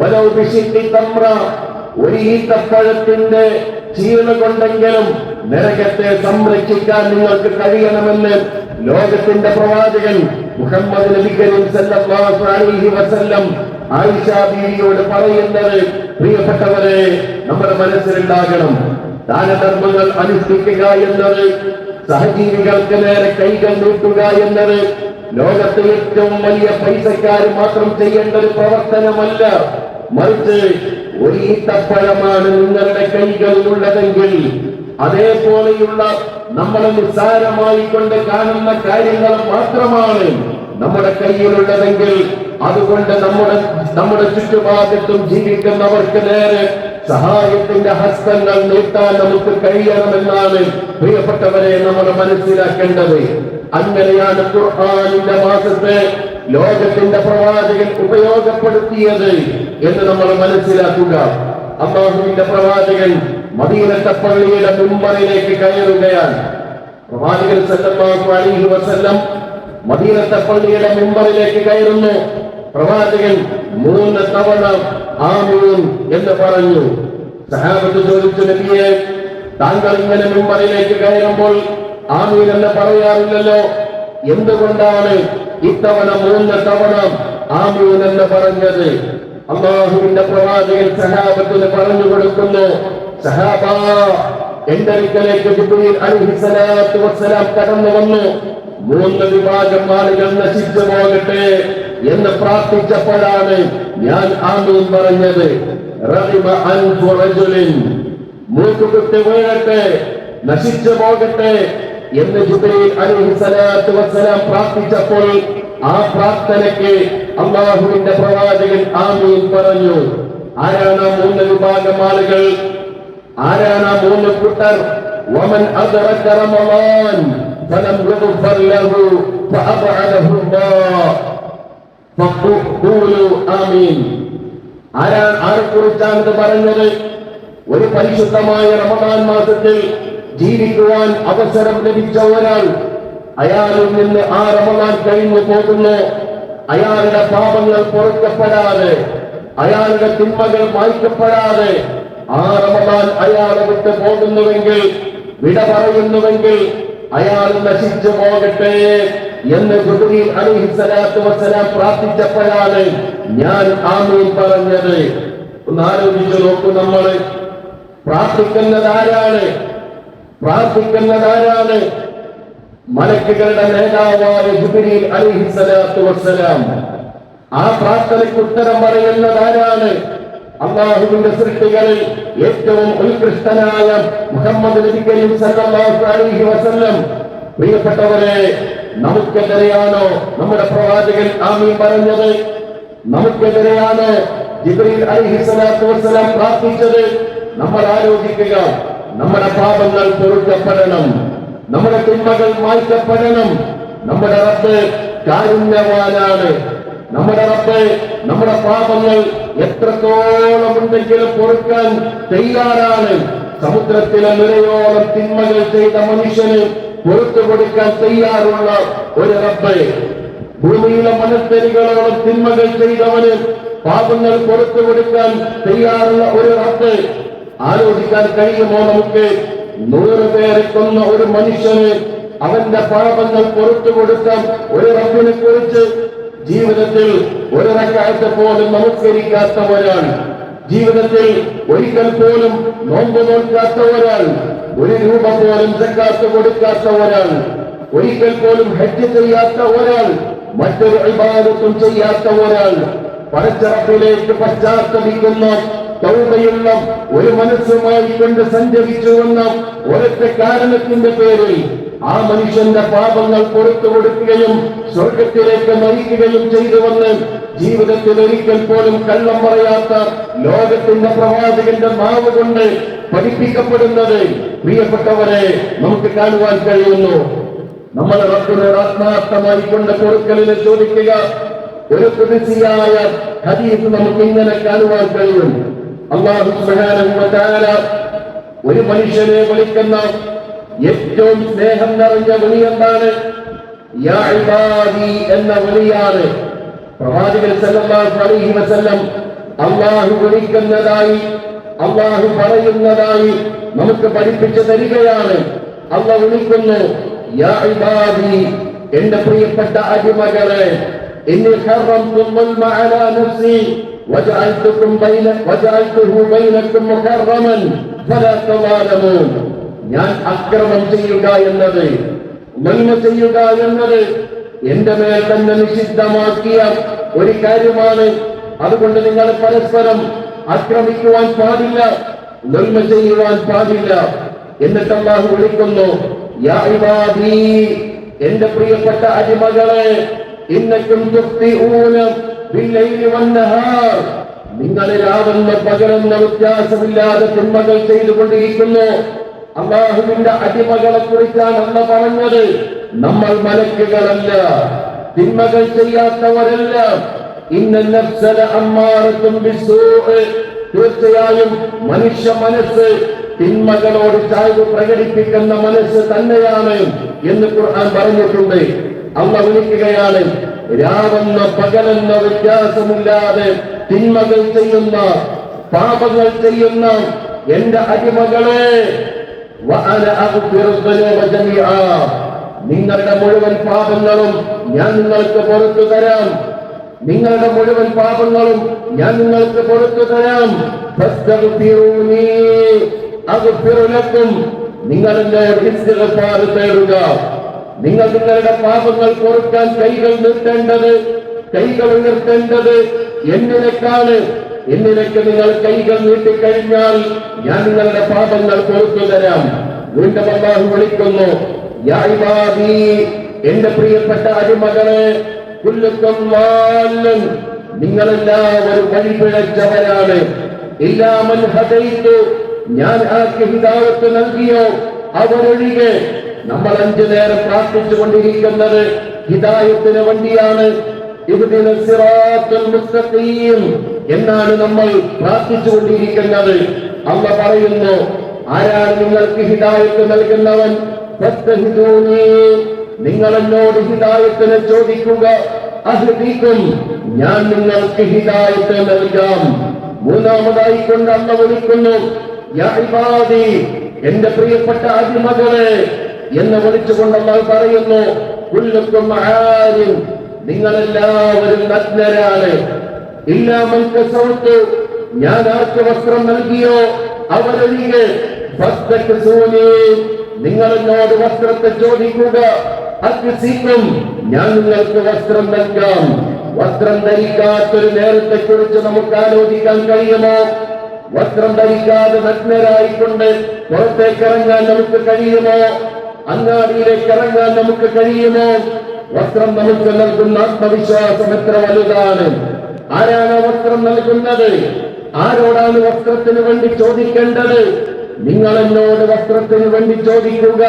വലൗ ബിശിഖി തംറ, ഒരു ഈത്തപ്പഴത്തിന്റെ ചീള കൊണ്ടെങ്കിലും നരകത്തെ സംരക്ഷിക്കാൻ നിങ്ങൾക്ക് കഴിയണമെന്ന് ലോകത്തിന്റെ പ്രവാചകൻ മുഹമ്മദ് നബി കരീം സല്ലല്ലാഹു അലൈഹി വസല്ലം ആയിഷ ബീവിയോട് പറയുന്നത് പ്രിയപ്പെട്ടവരെ നമ്മുടെ മനസ്സിലുണ്ടാകണം. ദാനധർമ്മങ്ങൾ അനുഷ്ഠിക്കുക എന്നത്, സഹജീവികൾക്ക് നേരെ കൈകൾ നീട്ടുക എന്നത് ലോകത്തെ ഏറ്റവും വലിയ പൈസക്കാർ മാത്രം ചെയ്യേണ്ട ഒരു പ്രവർത്തനമല്ല. മറിച്ച് ഒരു ഈത്തപ്പഴമാണ് നിങ്ങളുടെ കൈകളിലുള്ളതെങ്കിൽ, അതേപോലെയുള്ള നമ്മൾ നിസ്സാരമായി കൊണ്ട് കാണുന്ന കാര്യങ്ങൾ മാത്രമാണ് നമ്മുടെ കയ്യിലുള്ളതെങ്കിൽ, അതുകൊണ്ട് നമ്മുടെ ചുറ്റുപാടത്തും ജീവിക്കുന്നവർക്ക് നേരെ സഹായത്തിന്റെ ഹസ്തങ്ങൾ നീട്ടാൻ നമുക്ക് കഴിയണമെന്നാണ് പ്രിയപ്പെട്ടവരെ നമ്മൾ മനസ്സിലാക്കേണ്ടത്. അങ്ങനെയാണ് ഖുർആനിന്റെ മാസത്തെ ലോകത്തിന്റെ പ്രവാചകൻ ഉപയോഗപ്പെടുത്തിയത് എന്ന് നമ്മൾ മനസ്സിലാക്കുക. അല്ലാഹുവിന്റെ പ്രവാചകൻ മദീനത്തെ പള്ളിയുടെ മിമ്പറിലേക്ക് കയറുകയാണ്. പ്രവാചകൻ സല്ലല്ലാഹു അലൈഹി വസല്ലം മദീനത്തെ പള്ളിയുടെ മിമ്പറിലേക്ക് കയറുന്നു. പ്രവാചകൻ 3 തവണ ആമീൻ എന്ന് പറഞ്ഞു. സഹാബത്ത് ചോദിച്ചു, നബിയെ, താങ്കൾ ഇങ്ങനെ മിമ്പറിലേക്ക് കയറുമ്പോൾ ആമീൻ എന്ന് പറയാറില്ലല്ലോ, എന്തുകൊണ്ടാണ് ഇത്തവണ 3 തവണ ആമീൻ എന്ന് പറഞ്ഞത്? അല്ലാഹുവിന്റെ പ്രവാചകൻ സഹാബത്തിന് പറഞ്ഞു കൊടുക്കുന്നു, സഹാബ, എന്റെ അടുക്കലേക്ക് ജിബ്രീൽ അലൈഹിസ്സലാത്തു വസ്സലാം കടന്നു വന്നു. 3 വിഭാഗം ആളുകൾ നശിച്ചു പോകട്ടെ എന്ന് പ്രാർത്ഥിച്ചപ്പോഴാണ് ഞാൻ ആമീൻ പറഞ്ഞത്. റഹിമ അൻഫു റജുലിൻ, മൂക്കുകുത്തി വീഴട്ടെ, നശിച്ചു പോകട്ടെ എന്ന് ജിബ്രീൽ അലൈഹിസ്സലാത്തു വസ്സലാം പ്രാർത്ഥിച്ചപ്പോൾ ആ പ്രാർത്ഥനയ്ക്ക് അല്ലാഹുവിന്റെ പ്രവാചകൻ ആമീൻ പറഞ്ഞു. ആരാണ് 3 വിഭാഗം ആളുകൾ? ആരാണ് 3 കൂട്ടർ? വമൻ അദ്റക റമളാൻ ഫലം യുഗ്ഫർ ലഹു ഫഅബഅദഹു അല്ലാഹ് ഫഖൂലു ആമീൻ. ആരെക്കുറിച്ചാണ് പറഞ്ഞത്? ഒരു പരിശുദ്ധമായ റമളാൻ മാസത്തിൽ ജീവിക്കുവാൻ അവസരം ലഭിച്ച ഒരാൾ, അയാളിൽ നിന്ന് ആ റമളാൻ കഴിഞ്ഞു പോകുന്നു, അയാളുടെ പാപങ്ങൾ പൊറുക്കപ്പെടാതെ, അയാളുടെ തിന്മകൾ മായ്ക്കപ്പെടാതെ ആ റമളാൻ അയാളെ വിട്ട് പോകുന്നുവെങ്കിൽ, വിട പറയുന്നുവെങ്കിൽ അയാൾ നശിച്ചു പോകട്ടെ എന്ന് ജിബ്രീൽ അലൈഹിസ്സലാത്തു വസ്സലാം പ്രാർത്ഥിച്ചപ്പോഴാണ് ഞാൻ ആമീൻ പറഞ്ഞത്. ഒന്ന് ആലോചിച്ചു നോക്കൂ, നമ്മൾ പ്രാർത്ഥിക്കുന്നതാരാണ്? പ്രാർത്ഥിക്കുന്നതാരാണ്? മലക്കുകളുടെ നേതാവായ ജിബ്രീൽ അലൈഹിസ്സലാത്തു വസ്സലാം. ആ പ്രാർത്ഥനയ്ക്ക് ഉത്തരം പറയുന്നതാരാണ്? അല്ലാഹുവിന്റെ സൃഷ്ടികളിൽ ഏറ്റവും ഉത്കൃഷ്ടനായ മുഹമ്മദ് നബി കരീം സല്ലല്ലാഹു അലൈഹി വസല്ലം. പ്രിയപ്പെട്ടവരെ, നമുക്കെതിരെയാണോ നമ്മുടെ പ്രവാചകൻ ആമീൻ പറഞ്ഞത്? നമുക്കെതിരെയാണോ ജിബ്രീൽ അലൈഹിസ്സലാത്തു വസ്സലാം പ്രാർത്ഥിച്ചത്? നമ്മൾ ആലോചിക്കുക. നമ്മുടെ പാപങ്ങൾ പൊറുക്കപ്പെടണം, നമ്മുടെ തിന്മകൾ മായ്ക്കപ്പെടണം. നമ്മുടെ റബ്ബ് കാരുണ്യവാനാണ്. നമ്മുടെ റബ്ബ് നമ്മുടെ പാപങ്ങൾ എത്രത്തോളം ഉണ്ടെങ്കിലും പൊറുക്കാൻ തയ്യാറാണ്. സമുദ്രത്തിലെ നിരയോളം തിന്മകൾ ചെയ്ത മനുഷ്യന് പൊറുത്തു കൊടുക്കാൻ തയ്യാറുള്ള ഒരു റബ്ബ്, ഭൂമിയിലെ മണൽത്തരികളോളം തിന്മകൾ ചെയ്തവന് പാപങ്ങൾ പൊറുത്തു കൊടുക്കാൻ തയ്യാറുള്ള ഒരു റബ്ബ്. ആലോചിക്കാൻ കഴിയുമോ നമുക്ക്? 100 പേരെ കൊന്ന ഒരു മനുഷ്യന് അവന്റെ പാപങ്ങൾ പൊറുത്തു കൊടുക്കാൻ ഒരു റബ്ബിനെ കുറിച്ച് ജീവിതത്തിൽ ഒരു റക്അത്ത് പോലും നമസ്കരിക്കാത്ത ഒരാൾ, ജീവിതത്തിൽ ഒരിക്കൽ പോലും നോമ്പ് നോൽക്കാത്ത ഒരാൾ, 1 രൂപ പോലും സക്കാത്ത് കൊടുക്കാത്ത ഒരാൾ, ഒരിക്കൽ പോലും ഹജ്ജ് ചെയ്യാത്ത ഒരാൾ, മറ്റൊരു ഇബാദത്തും ചെയ്യാത്ത ഒരാൾ, പടച്ച റബ്ബിലേക്ക് പശ്ചാത്തപിക്കുന്ന തൗബയുള്ള ഒരു മനസ്സുമായി കൊണ്ട് സഞ്ചരിച്ചുവെന്ന ഒരൊറ്റ കാരണത്തിന്റെ പേരിൽ ആ മനുഷ്യന്റെ പാപങ്ങൾ പുറത്തു കൊടുക്കുകയും സ്വർഗത്തിലേക്ക് നയിക്കുകയും ചെയ്തുവെന്ന് ജീവിതത്തിൽ ഒരിക്കൽ പോലും കള്ളം പറയാത്ത ലോകത്തിന്റെ പ്രവാചകന്റെ നാവ് കൊണ്ട് പഠിപ്പിക്കപ്പെടുന്നത് പ്രിയപ്പെട്ടവരെ നമുക്ക് കാണുവാൻ കഴിയുന്നു. നമ്മൾ റബ്ബിനോട് ആത്മാർത്ഥമായി കൊണ്ട് പൊറുക്കലിനെ ചോദിക്കുക. ഒരു ഖുദ്സിയായ ഹദീസ് നമുക്ക് ഇങ്ങനെ കാണുവാൻ കഴിയും. അല്ലാഹു സുബ്ഹാനഹു വ തആല ഒരു മനുഷ്യനെ വിളിക്കുന്ന ഏറ്റവും സ്നേഹം നിറഞ്ഞ വിളി എന്താണ്? യാ ഇബാദി എന്ന വിളിയാണ്. പ്രവാചകൻ സല്ലല്ലാഹു അലൈഹി വസല്ലം അള്ളാഹു വിളിക്കുന്നതായി, അള്ളാഹു പറയുന്നതായി നമുക്ക് പഠിപ്പിച്ചു തരികയാണ്. അള്ളാഹു വിളിക്കുന്നു, യാ ഇബാദി, എന്റെ പ്രിയപ്പെട്ട അടിമകളെ, ഇന്നി ഹറംതു ളുൽമ അലാ നഫ്സി വജഅൽതുഹു ബൈനക്കും മുഹറമൻ ഫലാ തവാലമൂ. ഞാൻ അക്രമം ചെയ്യുക എന്നത്, നന്മ ചെയ്യുക എന്നത് എന്റെ മേൽ തന്നെ നിഷിദ്ധമാക്കിയ ഒരു കാര്യമാണ്. അതുകൊണ്ട് നിങ്ങൾ പരസ്പരം ആക്രമിക്കുവാൻ പാടില്ല, നന്മ ചെയ്യുവാൻ പാടില്ല. എന്നിട്ട് അല്ലാഹു വിളിക്കുന്നു, യാ ഇബാദി, എന്റെ പ്രിയപ്പെട്ട അടിമകളെ, ഇന്നക്കും തുഖ്തിഊന ബില്ലൈലി വന്നഹാർ, നിങ്ങൾ രാവെന്ന പകലെന്ന വ്യത്യാസമില്ലാതെ തിന്മകൾ ചെയ്തുകൊണ്ടിരിക്കുന്നു. അല്ലാഹുവിന്റെ അടിമകളെ കുറിച്ചാണ് അല്ലാഹു പറഞ്ഞത്. നമ്മൾ മലക്കുകളല്ല, തിന്മകൾ ചെയ്യാത്തവരല്ല. ഇന്ന നഫ്സ ലഅമ്മാറത്തുൻ ബിസ്സൂഅ്, തീർച്ചയായും മനുഷ്യ മനസ്സ് തിന്മകളോട് ചായ്വ് പ്രകടിപ്പിക്കുന്ന മനസ്സ് തന്നെയാണ് എന്ന് ഖുർആൻ പറഞ്ഞിട്ടുണ്ട്. അല്ലാഹു വിളിക്കുകയാണ്, രാവെന്ന പകലെന്ന വ്യത്യാസമില്ലാതെ തിന്മകൾ ചെയ്യുന്ന, പാപങ്ങൾ ചെയ്യുന്ന എന്റെ അടിമകളെ, വഅന അഗ്ഫിറു ദുനൂബ ജമീഅ, നിങ്ങളുടെ മുഴുവൻ പാപങ്ങളും ഞാൻ നിങ്ങൾക്ക് പുറത്തു തരാം. നിങ്ങളുടെ മുഴുവൻ പാപങ്ങളും ഞാൻ നിങ്ങൾക്ക് പുറത്തു തരാം. ഫസ്തഗ്ഫിറൂനി അഗ്ഫിറു ലക്കും, നിങ്ങൾ എന്നോട് ഇസ്തിഗ്ഫാർ തേടുക. നിങ്ങൾ നിങ്ങളുടെ പാപങ്ങൾ പൊറുക്കാൻ കൈകൾ ഉയർത്തേണ്ടത് എന്നിലേക്കാണ്. എന്നിലേക്ക് നിങ്ങൾ കൈകൾ നീട്ടിക്കഴിഞ്ഞാൽ ഞാൻ നിങ്ങളുടെ പാപങ്ങൾ പൊറുത്തു തരാം. വീണ്ടും അല്ലാഹു വിളിക്കുന്നു, യാ ഇബാദി, എന്റെ പ്രിയപ്പെട്ട അടിമകളെ, കുല്ലുക്കും ളാല്ലൻ, നിങ്ങളെല്ലാവരും വഴിപിഴച്ചവരാണ്. ഇല്ലാ മൻ ഹദൈതു, ഞാൻ ആർക്ക് ഹിദായത്ത് നൽകിയോ അവരൊഴികെ. നമ്മൾ 5 നേരം പ്രാർത്ഥിച്ചു കൊണ്ടിരിക്കുന്നത് ഹിദായത്തിന് വേണ്ടിയാണ്. ഇഹ്ദിന സിറാത്തൽ മുസ്തഖീം എന്നാണ് നമ്മൾ പ്രാർത്ഥിച്ചുകൊണ്ടിരിക്കുന്നത്. അല്ലാഹു പറയുന്നു, ആരാണ് നിങ്ങൾക്ക് ഹിദായത്ത് നൽകുന്നവൻ? ഫസ്തഹിദൂനി, നിങ്ങൾ എന്നോട് ഹിദായത്തിനെ ചോദിക്കുക. അഹ്ദിക്കും, ഞാൻ നിങ്ങൾക്ക് ഹിദായത്ത് നൽകാം. മൂന്നാമതായി കൊണ്ട് അല്ലാഹു വിളിക്കുന്നു, യാ ഇബാദി, എന്റെ പ്രിയപ്പെട്ട അടിമകളെ എന്ന് വിളിച്ചുകൊണ്ട് അല്ലാഹു പറയുന്നു, കുല്ലുക്കും ആരിൻ, നിങ്ങളെല്ലാവരും നഗ്നരാണ്. ഇല്ലാ മൻ കസൗതു, ഞാൻ ആർക്ക് വസ്ത്രം നൽകിയോ അവരൊഴികെ. ഫസ്തക്സൂനി, നിങ്ങൾ എന്നോട് വസ്ത്രത്തെ ചോദിക്കുക. അക്സിക്കും, ഞാൻ നിങ്ങൾക്ക് വസ്ത്രം നൽകാം. വസ്ത്രം ധരിക്കാത്തൊരു നേരത്തെ കുറിച്ച് നമുക്ക് ആലോചിക്കാൻ കഴിയുമോ? വസ്ത്രം ധരിക്കാതെ നഗ്നരായിക്കൊണ്ട് പുറത്തേക്ക് ഇറങ്ങാൻ നമുക്ക് കഴിയുമോ? അങ്ങാടിയിലേക്ക് ഇറങ്ങാൻ നമുക്ക് കഴിയുമോ? വസ്ത്രം നമുക്ക് നൽകുന്ന ആത്മവിശ്വാസം എത്ര വലുതാണ്! ആരാണ് വസ്ത്രം നൽകുന്നത്? ആരോടാണ് വസ്ത്രത്തിന് വേണ്ടി ചോദിക്കേണ്ടത്? നിങ്ങൾ എന്നോട് വസ്ത്രത്തിന് വേണ്ടി ചോദിക്കുക.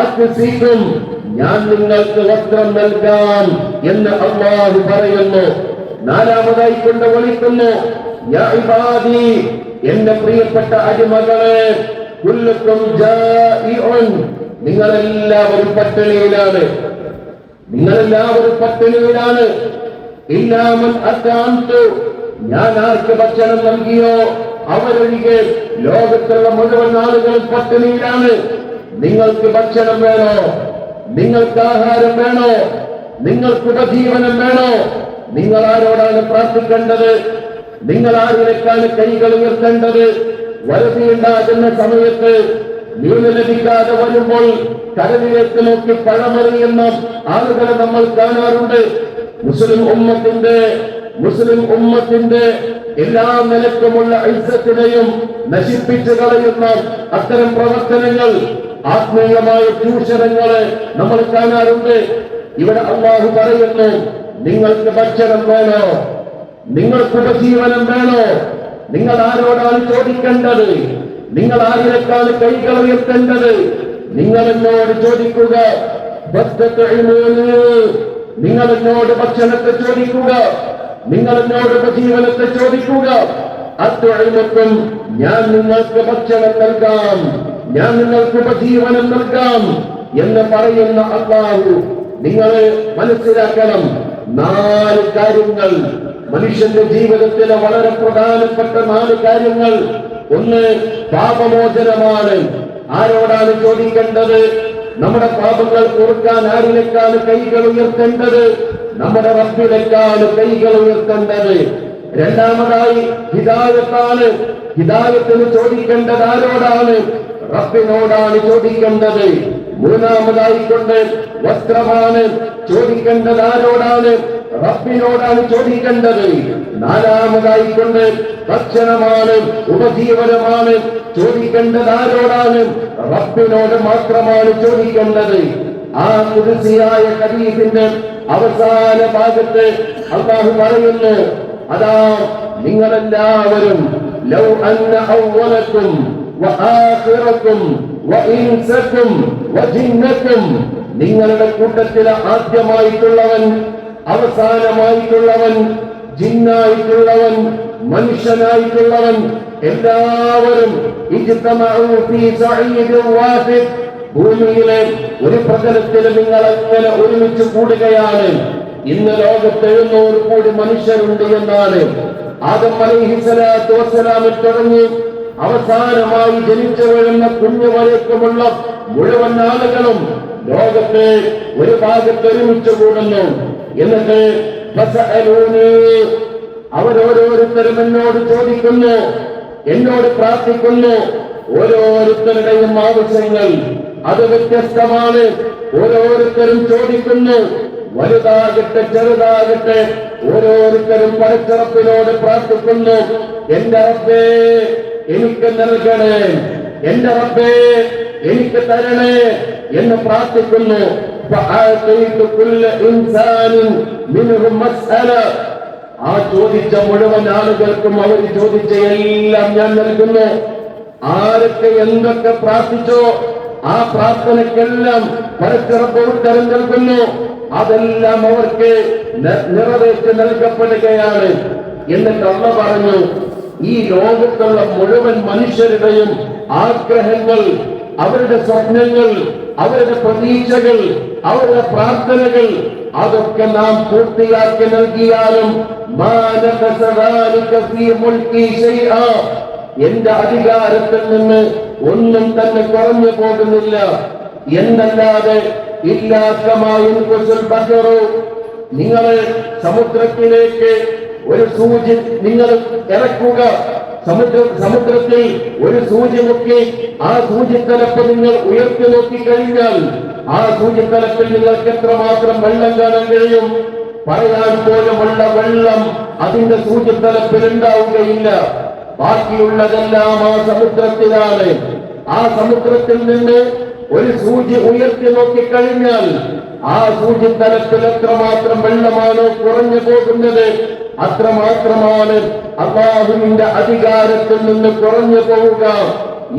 അക്സിക്കും, ഞാൻ നിങ്ങൾക്ക് വസ്ത്രം നൽകാം എന്ന് അല്ലാഹു പറയുന്നു. നാലാമതായി കൊണ്ട് വിളിക്കുന്നു, യാ ഇബാദി, എന്റെ പ്രിയപ്പെട്ട അടിമകളെ, കുല്ലുക്കും ജാഇഉൻ, നിങ്ങളെല്ലാവരും പട്ടിണിയിലാണ്. നിങ്ങളെല്ലാവരും പട്ടിണിയിലാണ്. ഇല്ലാ മൻ അത്അംതു, ഞാൻ ആർക്ക് ഭക്ഷണം നൽകിയോ അവരൊഴികെ. ലോകത്തുള്ള മുഴുവൻ ആളുകളും പട്ടിണിയിലാണ്. നിങ്ങൾക്ക് ഭക്ഷണം വേണോ? നിങ്ങൾക്ക് ആഹാരം വേണോ? നിങ്ങൾക്ക് ഉപജീവനം വേണോ? നിങ്ങൾ ആരോടാണ് പ്രാർത്ഥിക്കേണ്ടത്? നിങ്ങൾ ആരിലേക്കാണ് കൈകൾ ഉയർത്തേണ്ടത്? വരതിയുണ്ടാകുന്ന സമയത്ത് നീന് ലഭിക്കാതെ വരുമ്പോൾ കരവിലേക്ക് നോക്കി പഴമറിയുന്ന ആളുകളെ നമ്മൾ കാണാറുണ്ട്. മുസ്ലിം ഉമ്മത്തിന്റെ എല്ലാ നിലക്കുമുള്ള ഇസ്സത്തിനെയും നശിപ്പിച്ചു കളയുന്ന അത്തരം പ്രവർത്തനങ്ങൾ, ആത്മീയമായ ചൂഷണങ്ങളെ നമ്മൾ കാണാറുണ്ട്. ഇവിടെ അല്ലാഹു പറയുന്നു, നിങ്ങൾക്ക് ഭക്ഷണം വേണോ? നിങ്ങൾക്ക് ഉപജീവനം വേണോ? നിങ്ങൾ ആരോടാണ് ചോദിക്കേണ്ടത്? നിങ്ങൾ ആരിലേക്കാണ് കൈകൾ ഉയർത്തേണ്ടത്? നിങ്ങൾ എന്നോട് ചോദിക്കുക. നിങ്ങൾ എന്നോട് ഭക്ഷണത്തെ ചോദിക്കുക. നിങ്ങൾ എന്നോട് ഉപജീവനത്തെ ചോദിക്കുക. അത്വഇമക്കും, ഞാൻ നിങ്ങൾക്ക് ഭക്ഷണം നൽകാം, ഞാൻ നിങ്ങൾക്ക് ഉപജീവനം നൽകാം എന്ന് പറയുന്ന അല്ലാഹു, നിങ്ങൾ മനസ്സിലാക്കണം, 4 കാര്യങ്ങൾ മനുഷ്യന്റെ ജീവിതത്തിലെ വളരെ പ്രധാനപ്പെട്ട 4 കാര്യങ്ങൾ. ഒന്ന്, പാപമോചനമാണ്. ആരോടാണ് ചോദിക്കേണ്ടത്? നമ്മുടെ പാപങ്ങൾ പൊറുക്കാൻ ആരിലേക്കാണ് കൈകൾ ഉയർത്തേണ്ടത്? നമ്മുടെ റബ്ബിലേക്കാണ് കൈകൾ ഉയർത്തേണ്ടത്. രണ്ടാമതായി ഹിദായത്താണ്. ഹിദായത്തിന് ചോദിക്കേണ്ടത് ആരോടാണ്? റബ്ബിനോടാണ് ചോദിക്കേണ്ടത്. മൂന്നാമതായിക്കൊണ്ട് വസ്ത്രമാണ്. ചോദിക്കേണ്ടത് ആരോടാണ്? റബ്ബിനോടാണ് ചോദിക്കേണ്ടത്. നാലാമതായിക്കൊണ്ട് ഭക്ഷണമാണ്, ഉപജീവനമാണ്. ചോദിക്കേണ്ടത് ആരോടാണ്? റബ്ബിനോട് മാത്രമാണ് ചോദിക്കേണ്ടത്. ആ ഖുദ്സിയായ ഹദീസിന്റെ അവസാന ഭാഗത്ത് അല്ലാഹു പറയുന്നു, അതാ നിങ്ങളെല്ലാവരും ലൗ അന്ന അവ്വലക്കും വആഖിറക്കും വഇൻസക്കും വജിന്നക്കും, നിങ്ങളുടെ കൂട്ടത്തിലെ ആദ്യമായിട്ടുള്ളവൻ, അവസാനമായിട്ടുള്ളവൻ, ജിന്നായിട്ടുള്ളവൻ, മനുഷ്യനായിട്ടുള്ളവൻ, എല്ലാവരും ഭൂമിയിലെ ഒരു പ്രതലത്തിൽ നിങ്ങൾ അങ്ങനെ ഒരുമിച്ച് കൂടുകയാണ്. ഇന്ന് ലോകത്ത് 700 കോടി മനുഷ്യരുണ്ട് എന്നാണ്. ആദം അലൈഹിസ്സലാത്തു വസ്സലാമിൽ തുടങ്ങി അവസാനമായി ജനിച്ചു വീഴുന്ന കുഞ്ഞുവരേക്കുമുള്ള മുഴുവൻ ആളുകളും ലോകത്ത് ഒരു ഭാഗത്ത് ഒരുമിച്ച് കൂടുന്നു. എന്നിട്ട് അവരോരോരുത്തരും എന്നോട് ചോദിക്കുന്നു, എന്നോട് പ്രാർത്ഥിക്കുന്നു. ഓരോരുത്തരുടെയും ആവശ്യങ്ങൾ അത് വ്യത്യസ്തമാണ്. ഓരോരുത്തരും ചോദിക്കുന്നു, വലുതാകട്ടെ ചെറുതാകട്ടെ, ഓരോരുത്തരും പടച്ചറപ്പിനോട് പ്രാർത്ഥിക്കുന്നു, എന്റെ റബ്ബേ എനിക്ക് നൽകണേ, എന്റെ റബ്ബേ എനിക്ക് തരണേ എന്ന് പ്രാർത്ഥിക്കുന്നു. ആ ചോദിച്ച മുഴുവൻ ആളുകൾക്കും അവർ ചോദിച്ച എല്ലാം ഞാൻ നൽകുന്നു. ആരൊക്കെ എന്തൊക്കെ പ്രാർത്ഥിച്ചോ ആ പ്രാർത്ഥനയ്ക്കെല്ലാം പരസ്പരപ്പ് ഉത്തരം നൽകുന്നു. അതെല്ലാം അവർക്ക് നിറവേറ്റി നൽകപ്പെടുകയാണ്. എന്നിട്ട് അല്ലാഹു പറഞ്ഞു, ഈ ലോകത്തുള്ള മുഴുവൻ മനുഷ്യരുടെയും ആഗ്രഹങ്ങൾ, അവരുടെ സ്വപ്നങ്ങൾ, അവരുടെ പ്രതീക്ഷകൾ, അവരുടെ പ്രാർത്ഥനകൾ, അതൊക്കെ നാം പൂർത്തിയാക്കി നൽകിയാലും എന്റെ അധികാരത്തിൽ നിന്ന് ഒന്നും തന്നെ കുറഞ്ഞു പോകുന്നില്ല എന്നല്ലാതെ നിങ്ങൾ സമുദ്രത്തിലേക്ക് ഒരു സൂചി നിങ്ങൾ ഇറക്കുക, സമുദ്രത്തിൽ ഒരു സൂചി മുക്കി ആ സൂചിത്തലപ്പ് നിങ്ങൾ ഉയർത്തി നോക്കിക്കഴിഞ്ഞാൽ ആ സൂചിത്തലപ്പിൽ നിങ്ങൾക്ക് എത്രമാത്രം വെള്ളം കാണാൻ കഴിയും? പറയാൻ പോലുമുള്ള വെള്ളം അതിന്റെ സൂചിത്തലപ്പിൽ ഉണ്ടാവുകയില്ല. ബാക്കിയുള്ളതെല്ലാം ആ സമുദ്രത്തിലാണ്. ആ സമുദ്രത്തിൽ നിന്ന് ഒരു സൂചി ഉയർത്തി നോക്കിക്കഴിഞ്ഞാൽ ആ സൂചിത്തലത്തിൽ എത്രമാത്രം വെള്ളമാണോ കുറഞ്ഞു പോകുന്നത് അത്രമാത്രമാണ് അല്ലാഹുവിന്റെ അധികാരത്തിൽ നിന്ന് കുറഞ്ഞു പോവുക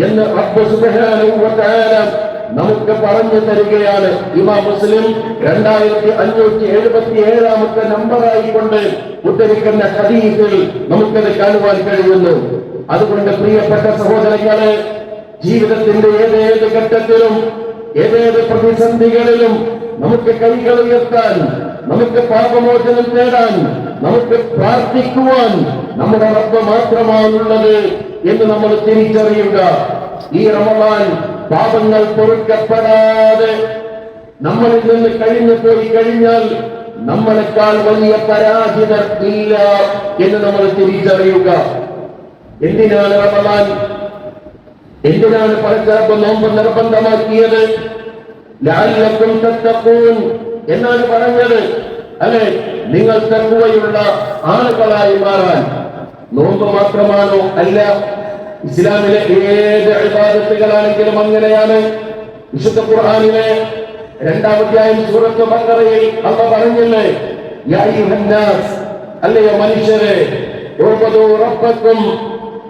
എന്ന് റബ്ബ് സുബ്ഹാനഹു വ തആല നമുക്ക് പറഞ്ഞു തരികയാണ്. ഇമാം മുസ്ലിം 2577 നമ്പറായിക്കൊണ്ട് ഉദ്ധരിക്കുന്ന ഹദീസിൽ നമുക്കത് കാണുവാൻ കഴിയുന്നു. അതുകൊണ്ട് പ്രിയപ്പെട്ട സഹോദരങ്ങളെ, ജീവിതത്തിന്റെ ഏതേത് ഘട്ടത്തിലും ഏതേത് പ്രതിസന്ധികളിലും നമുക്ക് കൈകൾ ഉയർത്താൻ, നമുക്ക് പാപമോചനം തേടാൻ, നമുക്ക് പ്രാർത്ഥിക്കുവാൻ നമ്മുടെ റബ്ബ് മാത്രമാണുള്ളത് എന്ന് നമ്മൾ തിരിച്ചറിയുക. ഈ റമളാൻ പാപങ്ങൾ പൊറുക്കപ്പെടാതെ നമ്മളിൽ നിന്ന് കഴിഞ്ഞു പോയി കഴിഞ്ഞാൽ നമ്മളെക്കാൾ വലിയ പരാജിതർ ഇല്ല എന്ന് നമ്മൾ തിരിച്ചറിയുക. എന്തിനാണ് റമളാൻ, എന്തിനാണ് പലചരപ്പ് നോമ്പ് നിർബന്ധമാക്കിയത്? ലഅല്ലക്കും തത്തഖൂൻ എന്നാണ് പറഞ്ഞത്. അല്ലെ, നിങ്ങൾ തഖ്വയുള്ള ആളുകളായി മാറാൻ. നോമ്പ് മാത്രമാണോ? അല്ല. ഇസ്ലാമിലെ ഏത് ഇബാദത്തുകളാണെങ്കിലും അങ്ങനെയാണ്. വിശുദ്ധ ഖുർആനിലെ 2-ാം അധ്യായം സൂറത്ത് ബഖറയിൽ അല്ലാഹു പറഞ്ഞില്ലേ, യാ അയ്യുഹന്നാസ്, അല്ലയോ മനുഷ്യരെ, ഉഅ്ബുദൂ റബ്ബക്കും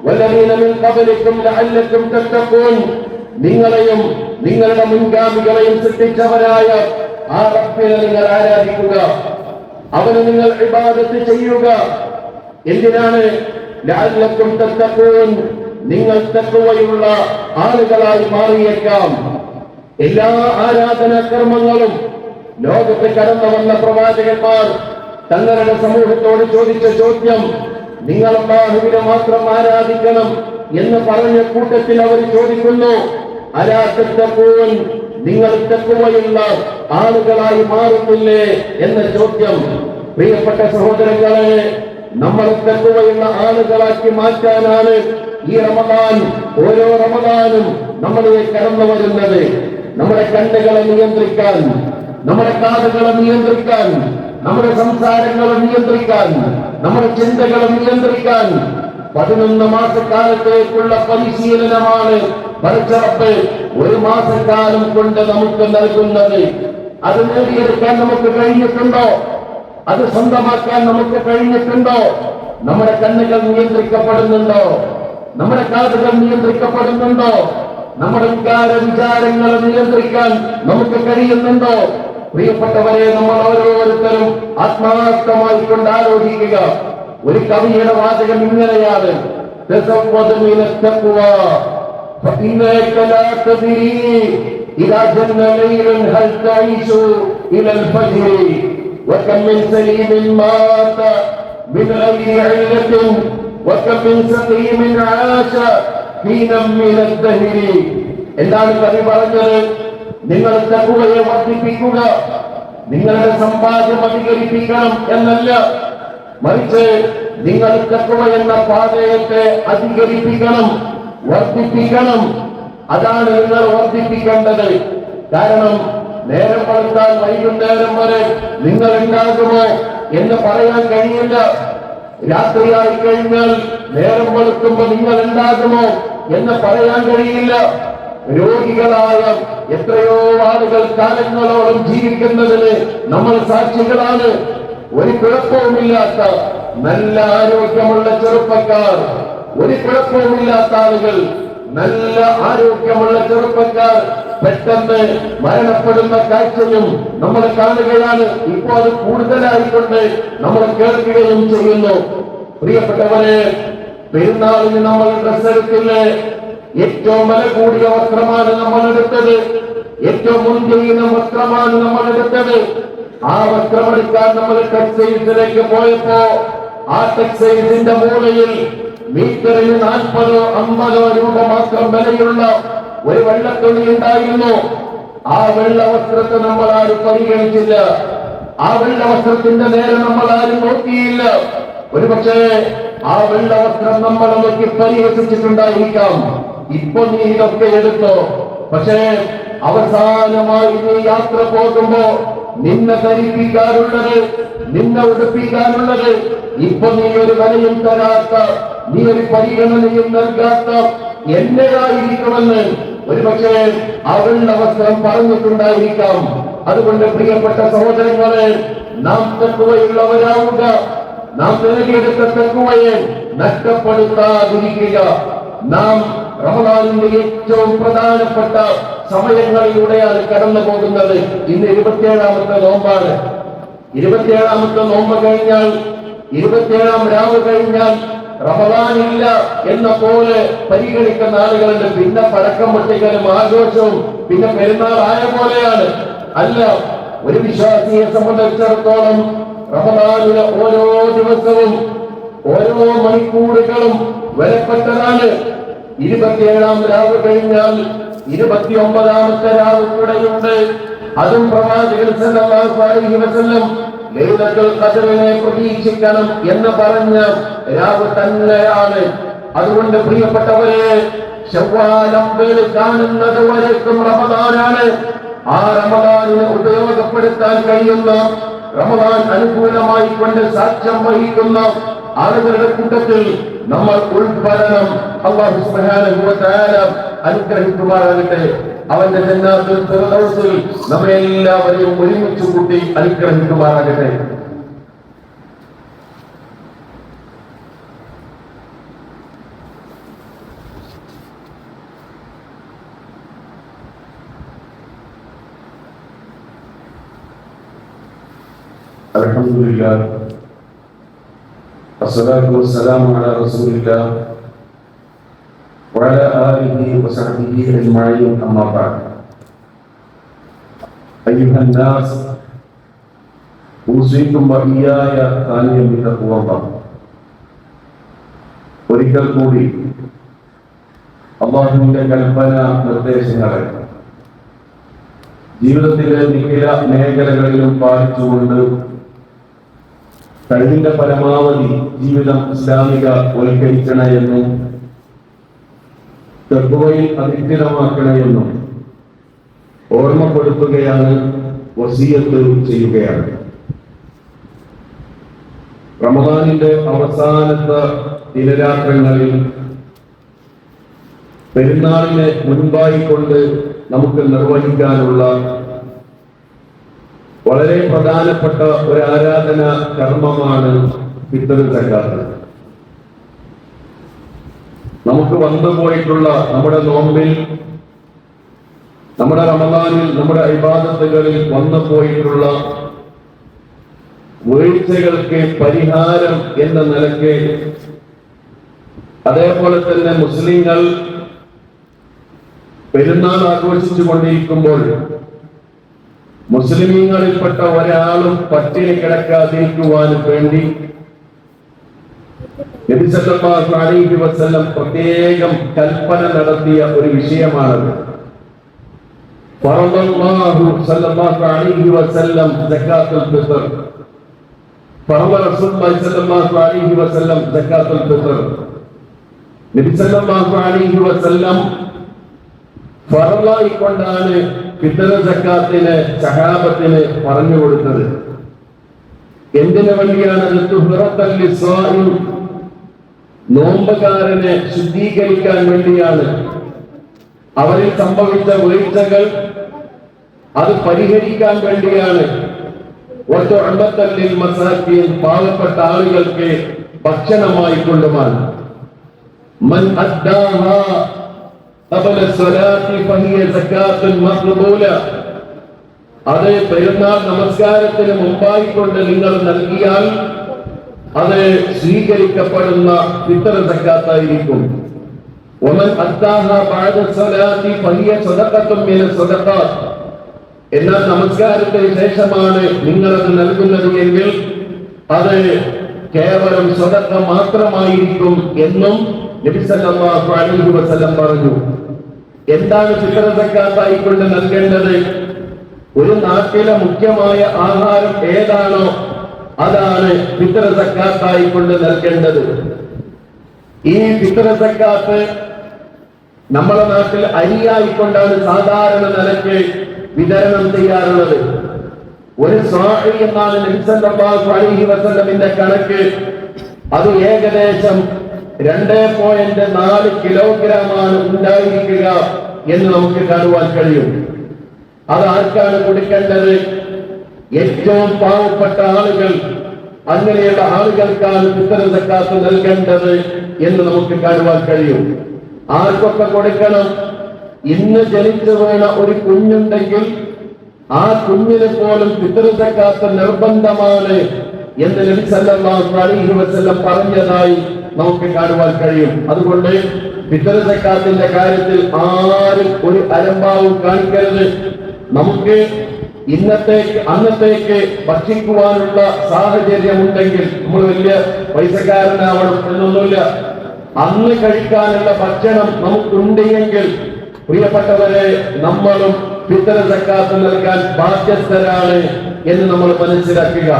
വല്ലദീന മിൻ ഖബ്ലിക്കും ലഅല്ലക്കും തത്തഖൂൻ, നിങ്ങളെയും നിങ്ങളുടെ മുൻഗാമികളെയും സൃഷ്ടിച്ചവരായ ആ റബ്ബിനെ നിങ്ങൾ ആരാധിക്കുക, അവന് നിങ്ങൾ ഇബാദത്ത് ചെയ്യുക. എന്തിനാണ്? ലഅല്ലക്കും തത്തഖൂൻ, നിങ്ങൾ തഖ്വയുള്ള ആളുകളായി മാറിയേക്കാം. എല്ലാ ആരാധനാ കർമ്മങ്ങളും ലോകത്ത് കടന്നു വന്ന പ്രവാചകന്മാർ തങ്ങളുടെ സമൂഹത്തോട് ചോദിച്ച ചോദ്യം, നിങ്ങൾ അല്ലാഹുവിനെ മാത്രം ആരാധിക്കണം എന്ന് പറഞ്ഞ കൂട്ടത്തിൽ അവർ ചോദിക്കുന്നു, അലാ തത്തഖൂൻ, നിങ്ങൾ തഖ്വയുള്ള ആളുകളായി മാറുന്നില്ലേ എന്ന ചോദ്യം. പ്രിയപ്പെട്ട സഹോദരങ്ങളെ, നമ്മൾ തഖ്വയുള്ള ആളുകളാക്കി മാറ്റാനാണ് ഈ റമദാൻ, ഓരോ റമദാനും നമ്മളിലെ കടന്നു വരുന്നത്. നമ്മുടെ കണ്ണുകളെ നിയന്ത്രിക്കാൻ, നമ്മുടെ കാതുകളെ നിയന്ത്രിക്കാൻ, നമ്മുടെ സംസാരങ്ങളെ നിയന്ത്രിക്കാൻ, നമ്മുടെ ചിന്തകളെ നിയന്ത്രിക്കാൻ 11 മാസക്കാലത്തേക്കുള്ള പരിശീലനമാണ് പടച്ചറപ്പ് ഒരു മാസക്കാലം കൊണ്ട് നമുക്ക് നൽകുന്നത്. അത് നേടിയെടുക്കാൻ നമുക്ക് കഴിഞ്ഞിട്ടുണ്ടോ? അത് സ്വന്തമാക്കാൻ നമുക്ക് കഴിഞ്ഞിട്ടുണ്ടോ? നമ്മുടെ കണ്ണുകൾ നിയന്ത്രിക്കപ്പെടുന്നുണ്ടോ? നമ്മുടെ കാതുകൾ നിയന്ത്രിക്കപ്പെടുന്നുണ്ടോ? നമ്മുടെ വിചാരങ്ങളെ നിയന്ത്രിക്കാൻ നമുക്ക് കഴിയുന്നുണ്ടോ? പ്രിയപ്പെട്ടവരെ, നമ്മൾ ഓരോരുത്തരും ആത്മാർത്ഥമായി കൊണ്ട് ആലോചിക്കുക. ഒരു കവിയുടെ വാചകം ഇങ്ങനെയാണ്, എന്താണ് കവി പറഞ്ഞത്? നിങ്ങൾ തഖ്വയെ വർദ്ധിപ്പിക്കുക, നിങ്ങളുടെ സമ്പാദ്യം അധികരിപ്പിക്കണം എന്നല്ല, മറിച്ച് നിങ്ങൾ തഖ്വ എന്ന പാതയത്തെ അധികരിപ്പിക്കണം, വർദ്ധിപ്പിക്കണം. അതാണ് നിങ്ങൾ വർദ്ധിപ്പിക്കേണ്ടത്. കാരണം നേരം വെളുത്താൽ വൈകുന്നേരം വരെ നിങ്ങൾ ഉണ്ടാകുമോ എന്ന് പറയാൻ കഴിയില്ല. രാത്രിയായി കഴിഞ്ഞാൽ നേരം വെളുക്കുമ്പോൾ നിങ്ങൾ ഉണ്ടാകുമോ എന്ന് പറയാൻ കഴിയില്ല. രോഗികളായ എത്രയോ ആളുകൾ കാലങ്ങളോളം ജീവിക്കുന്നതിന് നമ്മൾ സാക്ഷികളാണ്. ഒരു കുഴപ്പവുമില്ലാത്ത നല്ല ആരോഗ്യമുള്ള ചെറുപ്പക്കാർ, ഒരു കുഴപ്പവുമില്ലാത്ത ആളുകൾ, നല്ല ആരോഗ്യമുള്ള ചെറുപ്പക്കാർ പെട്ടെന്ന് മരണപ്പെടുന്ന കാഴ്ചയും നമ്മൾ കാണുകയാണ്. ഇപ്പോൾ അത് കൂടുതലായിക്കൊണ്ട് നമ്മൾ കേൾക്കുകയും ചെയ്യുന്നു. പ്രിയപ്പെട്ടവരെ, പെരുന്നാളിന് നമ്മൾ ഡ്രസ് എടുത്തില്ലേ? ഏറ്റവും വില കൂടിയ വസ്ത്രമാണ് നമ്മൾ എടുത്തത്, ഏറ്റവും മുൻകൈയിന വസ്ത്രമാണ് നമ്മൾ എടുത്തത്. ആ വസ്ത്രമെടുക്കാൻ നമ്മൾ ടെക്സ്റ്റൈൽസിലേക്ക് പോയപ്പോ ആ ടെക്സ്റ്റൈൽസിന്റെ മൂലയിൽ മീറ്ററിന് 40-50 രൂപ മാത്രം വിലയുള്ള ഒരു വെള്ളത്തുണി ഉണ്ടായിരുന്നു. ആ വെള്ള വസ്ത്രത്തെ നമ്മൾ ആരും പരിഗണിച്ചില്ല. ആ വെള്ള വസ്ത്രത്തിന്റെ നേരെ നമ്മൾ ആരും നോക്കിയില്ല. ഒരുപക്ഷെ ആ വെള്ള വസ്ത്രം നമ്മളെ നോക്കി പരിഹസിച്ചിട്ടുണ്ടായിരിക്കാം. ഇപ്പൊ നീ ഇതൊക്കെ എടുത്തോ, പക്ഷേ അവസാനമായി നീ യാത്ര പോകുമ്പോ നിന്നെ ധരിപ്പിക്കാനുള്ളത്, നിന്നെ ഉടുപ്പിക്കാനുള്ളത് ഇപ്പൊ നീ ഒരു വിലയും തരാത്ത, നീ ഒരു പരിഗണനയും നൽകാത്ത എന്നെയായിരിക്കുമെന്ന് ഒരുപക്ഷെ അവളുടെ അവസരം പറഞ്ഞിട്ടുണ്ടായിരിക്കാം. അതുകൊണ്ട് പ്രിയപ്പെട്ട സഹോദരങ്ങളെ, നാം തഖ്വയുള്ളവരാവുക, നാം നേടിയെടുത്ത തഖ്വയെ നഷ്ടപ്പെടുത്താതിരിക്കുക. നാം റമദാനിന്റെ ഏറ്റവും പ്രധാനപ്പെട്ട സമയങ്ങളിലൂടെയാണ് കടന്നു പോകുന്നത്. ഇന്ന് 27ാമത്തെ നോമ്പാണ്. 27ാമത്തെ നോമ്പ് കഴിഞ്ഞാൽ, 27ാം രാവ് കഴിഞ്ഞാൽ റമദാനില്ല എന്ന പോലെ പരിഗണിക്കുന്ന ആളുകളുണ്ട്. പിന്നെ പടക്കം പൊട്ടിക്കലും ആഘോഷവും പിന്നെ പെരുന്നാൾ ആയ പോലെയാണ്. അല്ല, ഒരു വിശ്വാസിയെ സംബന്ധിച്ചിടത്തോളം റമദാനിലെ ഓരോ ദിവസവും ഓരോ മണിക്കൂറുകളും വിലപ്പെട്ടതാണ്. 27ാം രാവ് കഴിഞ്ഞാൽ 29ാമത്തെ രാവ് കൂടെയുണ്ട്. അതും പ്രവാചകൻ സല്ലല്ലാഹു അലൈഹി വസല്ലം ലൈലത്തുൽ ഖദ്റിനെ പ്രതീക്ഷിക്കണം എന്ന് പറഞ്ഞ രാവ് തന്നെയാണ്. അതുകൊണ്ട് പ്രിയപ്പെട്ടവരെ, ശവ്വാൽ അമ്പേൽ കാണുന്നത് വരേക്കും റമദാനാണ്. ആ റമദാനിനെ ഉപയോഗപ്പെടുത്താൻ കഴിയുന്ന, റമദാൻ അനുകൂലമായി കൊണ്ട് സാക്ഷ്യം വഹിക്കുന്ന ആളുകളുടെ കൂട്ടത്തിൽ നമ്മൾ ഉൾപ്പെടണം. അല്ലാഹു സുബ്ഹാനഹു വ തആല അനുഗ്രഹിക്കുമാറാകട്ടെ. അവന്റെ ജന്നാത്തുൽ ഫിർദൗസിൽ നമ്മെ എല്ലാവരെയും ഒരുമിച്ച് കൂട്ടി അനുഗ്രഹിക്കുമാറാകട്ടെ. അൽഹംദുലില്ലാഹ് വസ്സലാത്തു വസ്സലാമു അലാ റസൂലില്ലാഹ് وعلى آله وصحبه أجمعين أما بعد. أيها الناس ഊസിക്കും വഹിയായ ഒരിക്കൽ കൂടി അല്ലാഹുവിന്റെ കൽപ്പന നിർദ്ദേശങ്ങളെ ജീവിതത്തിലെ നിഖില മേഖലകളിലും പാലിച്ചുകൊണ്ട് കഴിവിന്റെ പരമാവധി ജീവിതം ഇസ്ലാമികവൽക്കരിക്കണമെന്നും തഖ്വയിൽ അധിഷ്ഠിതമാക്കണമെന്നും ഓർമ്മപ്പെടുത്തുകയാണ്, വസിയത്ത് ചെയ്യുകയാണ്. റമദാനിന്റെ അവസാനത്തെ ദിനരാത്രങ്ങളിൽ പെരുന്നാളിനെ മുൻപായി കൊണ്ട് നമുക്ക് നിർവഹിക്കാനുള്ള വളരെ പ്രധാനപ്പെട്ട ഒരു ആരാധന കർമ്മമാണ് ഫിത്ർ സക്കാത്ത്. നമുക്ക് വന്നുപോയിട്ടുള്ള നമ്മുടെ നോമ്പിൽ, നമ്മുടെ റമദാനിൽ, നമ്മുടെ ഇബാദത്തുകളിൽ വന്നു പോയിട്ടുള്ള വീഴ്ചകൾക്ക് പരിഹാരം എന്ന നിലയ്ക്ക്, അതേപോലെ തന്നെ മുസ്ലിങ്ങൾ പെരുന്നാൾ ആഘോഷിച്ചു കൊണ്ടിരിക്കുമ്പോൾ മുസ്ലിമീങ്ങളിൽപ്പെട്ട ഒരാളും പട്ടിണി കിടക്കാതിരിക്കുവാൻ വേണ്ടി നബി സല്ലല്ലാഹു അലൈഹി വസല്ലം പ്രത്യേകം കൽപ്പന നടത്തിയ ഒരു വിഷയമാണത്. ഫറളല്ലാഹു സല്ലല്ലാഹു അലൈഹി വസല്ലം സക്കാത്തുൽ ഫിത്ർ. ഫറള റസൂലുള്ളാഹി സല്ലല്ലാഹു അലൈഹി വസല്ലം സക്കാത്തുൽ ഫിത്ർ. നബി സല്ലല്ലാഹു അലൈഹി വസല്ലം ഫറളായി കൊണ്ടാണ് ഫിത്ർ സക്കാത്തിനെ സഹാബത്തിന് പറഞ്ഞു കൊടുത്തത്. എന്തിനു വേണ്ടിയാണ്? തുഹ്റത്തൽ ലിസ്സായിം, നോമ്പുകാരനെ ശുദ്ധീകരിക്കാൻ വേണ്ടിയാണ്. അവരിൽ സംഭവിച്ച വീഴ്ചകൾ അത് പരിഹരിക്കാൻ വേണ്ടിയാണ്. വതുഅമത്തൽ ലിൽ മസാകീൻ, പാവപ്പെട്ട ആളുകൾക്ക് ഭക്ഷണമായി കൊണ്ടുപോകാൻ. മൻ അദ്ദാഹാ ഖബല സ്വലാത്തി ഫഹിയ സകാത്തുൻ മഖ്ബൂല, അത് പെരുന്നാൾ നമസ്കാരത്തിന് മുമ്പായി കൊണ്ട് നിങ്ങൾ നൽകിയാൽ അത് സ്വീകരിക്കപ്പെടുന്ന ഫിത്ർ സക്കാത്തായിരിക്കും. വമൻ അദ്ദാഹാ ബഅദ സ്വലാത്തി ഫഹിയ സദഖത്തുൻ മിന സദഖാത്ത്, എന്നാൽ നമസ്കാരത്തിന് ശേഷമാണ് നിങ്ങൾ അത് നൽകുന്നത് എങ്കിൽ അത് കേവലം സദഖ മാത്രമായിരിക്കും എന്നും നബി സല്ലല്ലാഹു അലൈഹി വസല്ലം പറഞ്ഞു. എന്താണ് ഫിത്ർ സക്കാത്തായി കൊണ്ട് നൽകേണ്ടത്? ഒരു നാട്ടിലെ മുഖ്യമായ ആഹാരം ഏതാണോ അതാണ് ഫിത്ർ സക്കാത്തായി കൊണ്ട് നൽകേണ്ടത്. ഈ ഫിത്ർ സക്കാത്ത് നമ്മുടെ നാട്ടിൽ അരിയായിക്കൊണ്ടാണ് സാധാരണ നിലയ്ക്ക് വിതരണം ചെയ്യാറുള്ളത്. ഒരു സാഇ എന്നാണ് നബി സല്ലല്ലാഹു അലൈഹി വസല്ലമിന്റെ കണക്ക്. അത് ഏകദേശം 2.4 കിലോഗ്രാമാണ് ഉണ്ടായിരിക്കുക എന്ന് നമുക്ക് കാണുവാൻ കഴിയും. അത് ആർക്കാണ് കൊടുക്കേണ്ടത്? ഏറ്റവും പാവപ്പെട്ട ആളുകൾ, അങ്ങനെയുള്ള ആളുകൾക്കാണ് ഫിത്ർ സക്കാത്ത് നൽകേണ്ടത് എന്ന് നമുക്ക് കാണുവാൻ കഴിയും. ആർക്കൊക്കെ കൊടുക്കണം? ഇന്ന് ജനിച്ചു വീണ ഒരു കുഞ്ഞുണ്ടെങ്കിൽ ആ കുഞ്ഞിന് പോലും ഫിത്ർ സക്കാത്ത് നിർബന്ധമാണ് എന്ന് നബി സല്ലല്ലാഹു അലൈഹി വസല്ലം പറഞ്ഞതായി നമുക്ക് കാണുവാൻ കഴിയും. അതുകൊണ്ട് ഫിത്ർ സക്കാത്തിന്റെ കാര്യത്തിൽ ആരും ഒരു അലംഭാവവും കാണിക്കരുത്. നമുക്ക് അന്നത്തേക്ക് ഭക്ഷിക്കുവാനുള്ള സാഹചര്യം ഉണ്ടെങ്കിൽ, നമ്മൾ വലിയ പൈസക്കാരനാവണം എന്നൊന്നുമില്ല, അന്ന് കഴിക്കാനുള്ള ഭക്ഷണം നമുക്കുണ്ട് എങ്കിൽ പ്രിയപ്പെട്ടവരെ, നമ്മളും ഫിത്ർ സക്കാത്ത് നൽകാൻ ബാധ്യസ്ഥരാണ് എന്ന് നമ്മൾ മനസ്സിലാക്കുക.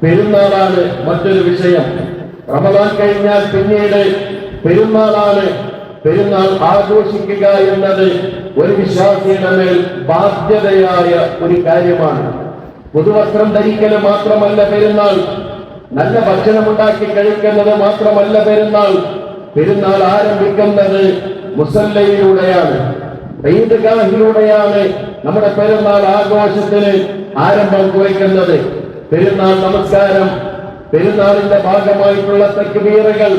പെരുന്നാളാണ് മറ്റൊരു വിഷയം. റമദാൻ കഴിഞ്ഞാൽ പിന്നീട് പെരുന്നാളാണ്. പെരുന്നാൾ ആഘോഷിക്കുക എന്നത് ഒരു വിശ്വാസിയുടെ മേൽ ബാധ്യതയായ ഒരു കാര്യമാണ്. പുതുവസ്ത്രം ധരിക്കല് മാത്രമല്ല പെരുന്നാൾ, നല്ല ഭക്ഷണം ഉണ്ടാക്കി കഴിക്കുന്നത് മാത്രമല്ല പെരുന്നാൾ. പെരുന്നാൾ ആരംഭിക്കുന്നത് മുസല്ലയിലൂടെയാണ്, ഈദ്ഗാഹിലൂടെയാണ് നമ്മുടെ പെരുന്നാൾ ആഘോഷത്തിന് ആരംഭം കുറിക്കുന്നത്. പെരുന്നാൾ നമസ്കാരം, പെരുന്നാളിന്റെ ഭാഗമായിട്ടുള്ള തക്ബീറുകൾ,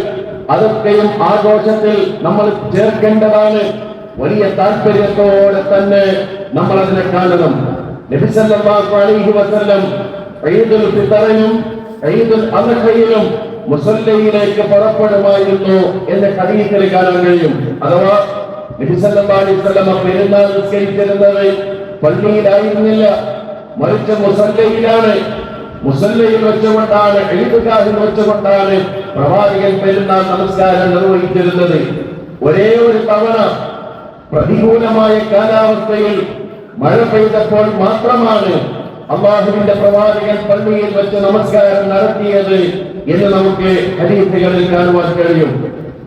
അതൊക്കെയും ആഘോഷത്തിൽ നമ്മൾ ചേർക്കേണ്ടതാണ്. വലിയ താല്പര്യത്തോടെ തന്നെ നമ്മൾ അതിനെ കാണണം. നബി സല്ലല്ലാഹു അലൈഹി വസല്ലം ഈദുൽ ഫിത്റിനും ഈദുൽ അദ്ഹയിലും മുസല്ലയിലേക്ക് പുറപ്പെടുമായിരുന്നു എന്ന് ഹദീസിൽ കാണാൻ കഴിയും. അഥവാ നബി സല്ലല്ലാഹു അലൈഹി വസല്ലം പെരുന്നാൾ നിസ്കരിച്ചിരുന്നത് പള്ളിയിലായിരുന്നില്ല, മറിച്ച് മുസല്ലയിലാണ്. മുസല്ലയിൽ വെച്ചുകൊണ്ടാണ്, ഈദ്ഗാഹിൽ വെച്ചുകൊണ്ടാണ് പ്രവാചകൻ പെരുന്നാൾ നമസ്കാരം നിർവഹിച്ചിരുന്നത്. ഒരേ ഒരു തവണ പ്രതികൂലമായ കാലാവസ്ഥയിൽ മഴ പെയ്തപ്പോൾ മാത്രമാണ് അല്ലാഹുവിന്റെ പ്രവാചകൻ പള്ളിയിൽ വെച്ച് നമസ്കാരം നടത്തിയത് എന്ന് നമുക്ക് ഹദീസുകളിൽ കാണുവാൻ കഴിയും.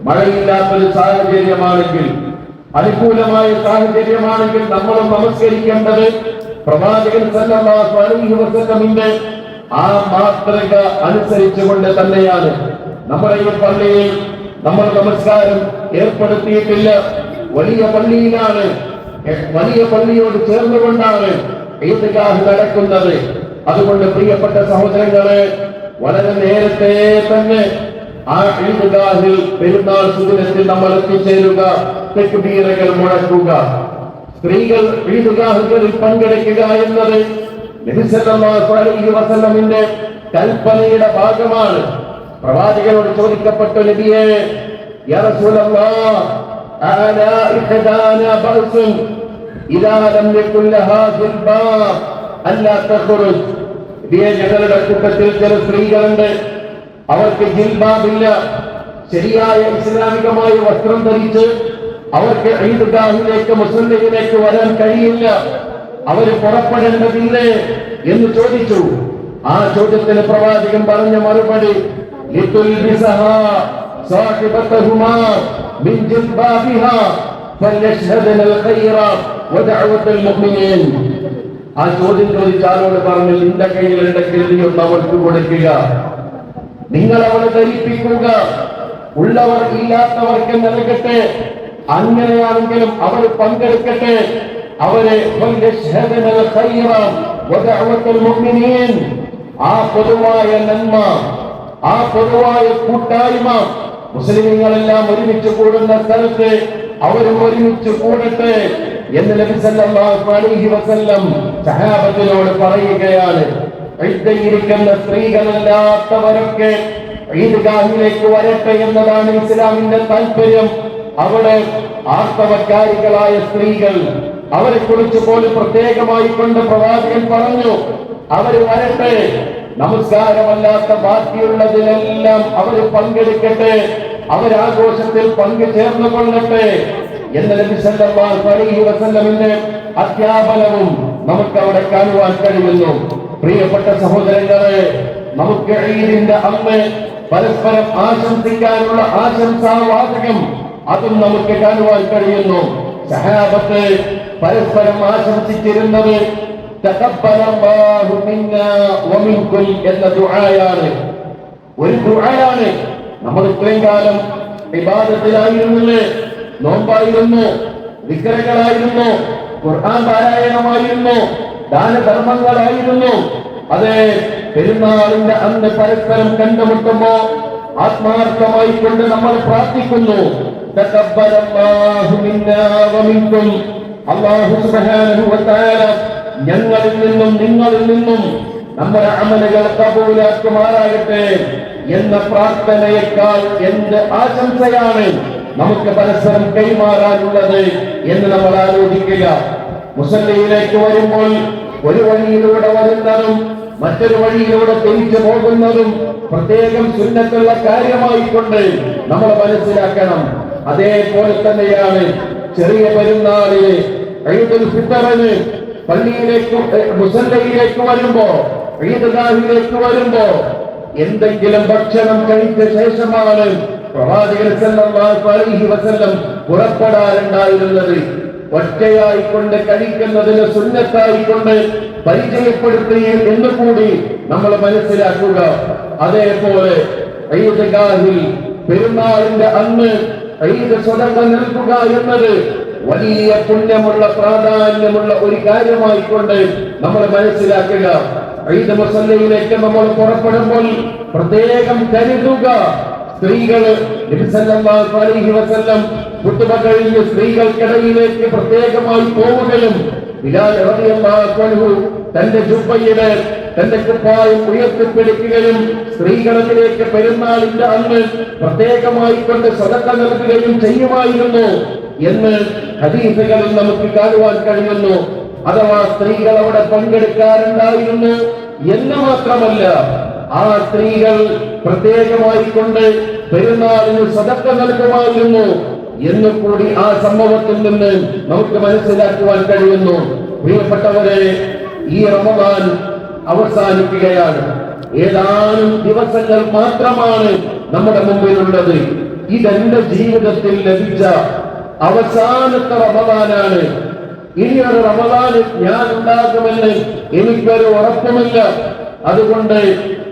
മഴയില്ലാത്തൊരു സാഹചര്യമാണെങ്കിൽ, അനുകൂലമായ സാഹചര്യമാണെങ്കിൽ നമ്മളും നമസ്കരിക്കേണ്ടത് പ്രവാചകൻ സല്ലല്ലാഹു അലൈഹി വസല്ലമിന്റെ ആ മാതൃക അനുസരിച്ചുകൊണ്ട് തന്നെയാണ്. നമ്മുടെ ഈ പള്ളിയിൽ നമ്മൾ നമസ്കാരം ഏർപ്പെടുത്തിയിട്ടില്ല. വലിയ പള്ളിയിലാണ്, വലിയ പള്ളിയോട് ചേർന്നുകൊണ്ടാണ് ഈദ്ഗാഹ് നടക്കുന്നത്. അതുകൊണ്ട് പ്രിയപ്പെട്ട സഹോദരങ്ങളെ, വളരെ നേരത്തെ തന്നെ ആ ഈദ്ഗാഹിൽ പെരുന്നാൾ സുദിനത്തിൽ നമ്മൾ എത്തിച്ചേരുക, തക്ബീറുകൾ മുഴക്കുക, സ്ത്രീകൾ ഈദ്ഗാഹുകളിൽ പങ്കെടുക്കുക എന്നത് നബി സല്ലല്ലാഹു അലൈഹി വസല്ലമിന്റെ കൽപ്പനയുടെ ഭാഗമാണ്. പ്രവാചകനോട് ചോദിക്കപ്പെട്ട നബിയെ, യാ റസൂലല്ലാഹ്, അലാ ഇഖദാനാ ബഅസുൻ ഇദാ ലം യകുൻ ലഹാ ജിൽബാബ് അല്ലാ തഖ്റുജ്. നബിയെ, ഞങ്ങളുടെ കൂട്ടത്തിൽ ചില സ്ത്രീകളുണ്ട്, അവർക്ക് ജിൽബാബില്ല, ശരിയായ ഇസ്ലാമികമായ വസ്ത്രം ധരിച്ച് അവർക്ക് ഈദ്ഗാഹിലേക്ക് മുസല്ലയിലേക്ക് വരാൻ കഴിയില്ല, അവര് പുറപ്പെടേണ്ടതില്ലേ എന്ന് ചോദിച്ചു. ആ ചോദ്യത്തിന് പ്രവാചകൻ പറഞ്ഞ മറുപടി, ലിതുൽബിസഹാ സാഹിബതഹുമാ മിൻ ജിൽബാബിഹാ ഫലയശ്ഹദനൽ ഖൈറ വദഅവത്തുൽ മുഅ്മിനീൻ. ആ ചോദ്യം ചോദിച്ച ആളോട് പറഞ്ഞു, നിന്റെ കയ്യിലുണ്ടെങ്കിൽ നീ ഒന്ന് അവൾക്ക് കൊടുക്കുക, നിങ്ങൾ അവളെ ധരിപ്പിക്കുക, ഉള്ളവർ ഇല്ലാത്തവർക്ക് നൽകട്ടെ, അങ്ങനെയാണെങ്കിലും അവർ പങ്കെടുക്കട്ടെ. അവരെ ആ പൊതുവായ നന്മ, ആ പൊതുവായ കൂട്ടായ്മ, മുസ്ലിമീങ്ങളെല്ലാം ഒരുമിച്ച് കൂടുന്ന സ്ഥലത്ത് അവരും ഒരുമിച്ച് കൂടട്ടെ എന്ന് നബി സല്ലല്ലാഹു അലൈഹി വസല്ലം സഹാബത്തിനോട് പറയുകയാണ്. ഇരിക്കുന്ന സ്ത്രീകളല്ലാത്തവരൊക്കെ ഈദ്ഗാഹിലേക്ക് വരട്ടെ എന്നതാണ് ഇസ്ലാമിന്റെ താല്പര്യം. അവിടെ ആർത്തവക്കാരികളായ സ്ത്രീകൾ, അവരെ കുറിച്ച് പോലും പ്രത്യേകമായി കൊണ്ട് പ്രവാചകൻ പറഞ്ഞു, അവര് വരട്ടെ, നമസ്കാരമല്ലാത്ത ബാക്കിയുള്ളതിലെല്ലാം അവര് പങ്കെടുക്കട്ടെ, അവരാഘോഷത്തിൽ പങ്കുചേർന്നു കൊള്ളട്ടെ എന്ന് നബി സല്ലല്ലാഹു അലൈഹി വസല്ലമിന്റെ അധ്യാപനവും നമുക്ക് അവിടെ കാണുവാൻ കഴിയുന്നു. പ്രിയപ്പെട്ട സഹോദരങ്ങളെ, നമുക്ക് ഈദിന്റെ അന്ന് പരസ്പരം ആശംസിക്കാനുള്ള ആശംസാവാചകം അതും നമുക്ക് കാണുവാൻ കഴിയുന്നു. സഹാബത്ത് പരസ്പരം ആശംസിച്ചിരുന്നത് തഖബ്ബലല്ലാഹു മിന്നാ വമിൻകും എന്ന ദുആയാണ്. ഒരു ദുആയാണ്. നമ്മൾ ഇത്രയും കാലം ഇബാദത്തിലായിരുന്നില്ലേ, നോമ്പായിരുന്നു, ദിക്റുകളായിരുന്നു, ഖുർആൻ പാരായണമായിരുന്നു, ദാനധർമ്മങ്ങളായിരുന്നു. അതെ, പെരുന്നാളിന്റെ അന്ന് പരസ്പരം കണ്ടുമുട്ടുമ്പോ ആത്മാർത്ഥമായി കൊണ്ട് നമ്മൾ പ്രാർത്ഥിക്കുന്നു, തഖബ്ബലല്ലാഹു മിന്നാ വമിൻകും, അല്ലാഹു സുബ്ഹാനഹു വ തആല ഞങ്ങളിൽ നിന്നും നിങ്ങളിൽ നിന്നും നമ്മുടെ അമലുകൾ കബൂലാക്കുമാറാകട്ടെ എന്ന പ്രാർത്ഥനയേക്കാൾ എന്ത് ആശംസയാണ് നമുക്ക് പരസ്പരം കൈമാറാനുള്ളത് എന്ന് നമ്മൾ ആലോചിക്കുക. മുസല്ലയിലേക്ക് വരുമ്പോൾ ഒരു വഴിയിലൂടെ വരുന്നതും മറ്റൊരു വഴിയിലൂടെ തിരിച്ചു പോകുന്നതും പ്രത്യേകം സുന്നത്തുള്ള കാര്യമായിക്കൊണ്ട് നമ്മൾ മനസ്സിലാക്കണം. അതേപോലെ തന്നെയാണ് ചെറിയ പെരുന്നാളിന്, ഈദുൽ ഫിത്റിന് പള്ളിയിലേക്ക് മുസല്ലയിലേക്ക് വരുമ്പോ, ഈദ്ഗാഹിലേക്ക് വരുമ്പോ എന്തെങ്കിലും ഭക്ഷണം കഴിച്ച ശേഷമാണ് പ്രവാചകൻ സല്ലല്ലാഹു അലൈഹി വസല്ലം പുറപ്പെടാറുണ്ടായിരുന്നത്. ഒറ്റയായിക്കൊണ്ട് കഴിക്കുന്നതിന് സുന്നത്തായിക്കൊണ്ട് പരിചയപ്പെടുത്തി എന്നുകൂടി നമ്മൾ മനസ്സിലാക്കുക. അതേപോലെ ഈദ്ഗാഹിൽ പെരുന്നാളിന്റെ അന്ന് ഈദ് സ്വതക്ക നൽകുക എന്നത് വലിയ പുണ്യമുള്ള പ്രാധാന്യമുള്ള ഒരു കാര്യമായിക്കൊണ്ട് നമ്മൾ മനസ്സിലാക്കുക. ഈദ് മുസല്ലയിലേക്ക് നമ്മൾ പുറപ്പെടുമ്പോൾ പ്രത്യേകം കരുതുക. സ്ത്രീകൾ നബി സല്ലല്ലാഹു അലൈഹി വസല്ലം ഖുത്ബ കഴിഞ്ഞ് സ്ത്രീകൾക്കിടയിലേക്ക് പ്രത്യേകമായി പോവുകയും ബിലാൽ റളിയല്ലാഹു അൻഹു തന്റെ ജുബ്ബയുടെ തന്റെ കുപ്പായം ഉയർത്തിപ്പിടിക്കുകയും സ്ത്രീകളിലേക്ക് പെരുന്നാളിന്റെ അന്ന് പ്രത്യേകമായി കൊണ്ട് സദഖ നൽകുകയും ചെയ്യുമായിരുന്നു എന്ന് ഹദീസുകളിൽ നമുക്ക് കാണുവാൻ കഴിയുന്നു. അഥവാ സ്ത്രീകൾ അവിടെ പങ്കെടുക്കാറുണ്ടായിരുന്നു എന്ന് മാത്രമല്ല, ആ സ്ത്രീകൾ പ്രത്യേകമായി കൊണ്ട് പെരുന്നാളിന് സദഖ നൽകുമായിരുന്നു എന്നുകൂടി ആ സംഭവത്തിൽ നിന്ന് നമുക്ക് മനസ്സിലാക്കുവാൻ കഴിയുന്നു. പ്രിയപ്പെട്ടവരെ, ഈ റമദാൻ അവസാനിക്കുകയാണ്. ഏതാനും ദിവസങ്ങൾ മാത്രമാണ് നമ്മുടെ മുമ്പിലുള്ളത്. ഇതെന്റെ ജീവിതത്തിൽ ലഭിച്ച അവസാനത്തെ റമദാനാണ്. ഇനിയൊരു റമദാൻ ഞാൻ ഉണ്ടാകുമെന്ന് എനിക്കൊരു ഉറപ്പുമില്ല. അതുകൊണ്ട്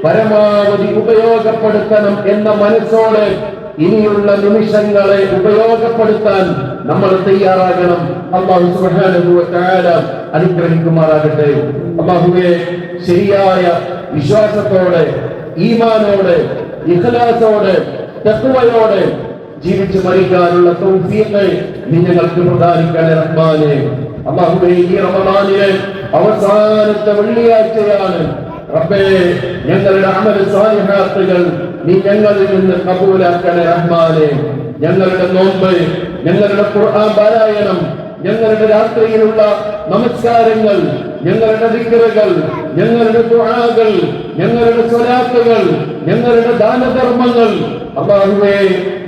പരമാവധി ഉപയോഗപ്പെടുത്തണം എന്ന മനസ്സോടെ ഇനിയുള്ള നിമിഷങ്ങളെ ഉപയോഗപ്പെടുത്താൻ നമ്മൾ തയ്യാറാകണം. അല്ലാഹു സുബ്ഹാനഹു വ തആല അനുഗ്രഹിക്കുമാറാകട്ടെ. അല്ലാഹുവേ, ശരിയായ വിശ്വാസത്തോടെ, ഈമാനോടെ, ഇഖ്ലാസോടെ, തഖ്വയോടെ ജീവിച്ചു മരിക്കാനുള്ള തൗഫീഖ് നീ ഞങ്ങൾക്ക് പ്രദാനിക്കണേ റഹ്മാനേ. അല്ലാഹുവേ, ഈ റമദാനിലെ അവസാനത്തെ വെള്ളിയാഴ്ചയാണ്. റബ്ബേ, ഞങ്ങളുടെ അമൽ സാലിഹാത്തുകൾ നീ ഞങ്ങളിൽ നിന്ന് കബൂലാക്കണേ റഹ്മാനേ. ഞങ്ങളുടെ നോമ്പ്, ഞങ്ങളുടെ ഖുർആൻ പാരായണം, ഞങ്ങളുടെ രാത്രിയിലുള്ള നമസ്കാരങ്ങൾ, ഞങ്ങളുടെ ദിക്റുകൾ, ഞങ്ങളുടെ ദുആകൾ, ഞങ്ങളുടെ സ്വലാത്തുകൾ, ഞങ്ങളുടെ ദാനധർമ്മങ്ങൾ, അല്ലാഹുവേ,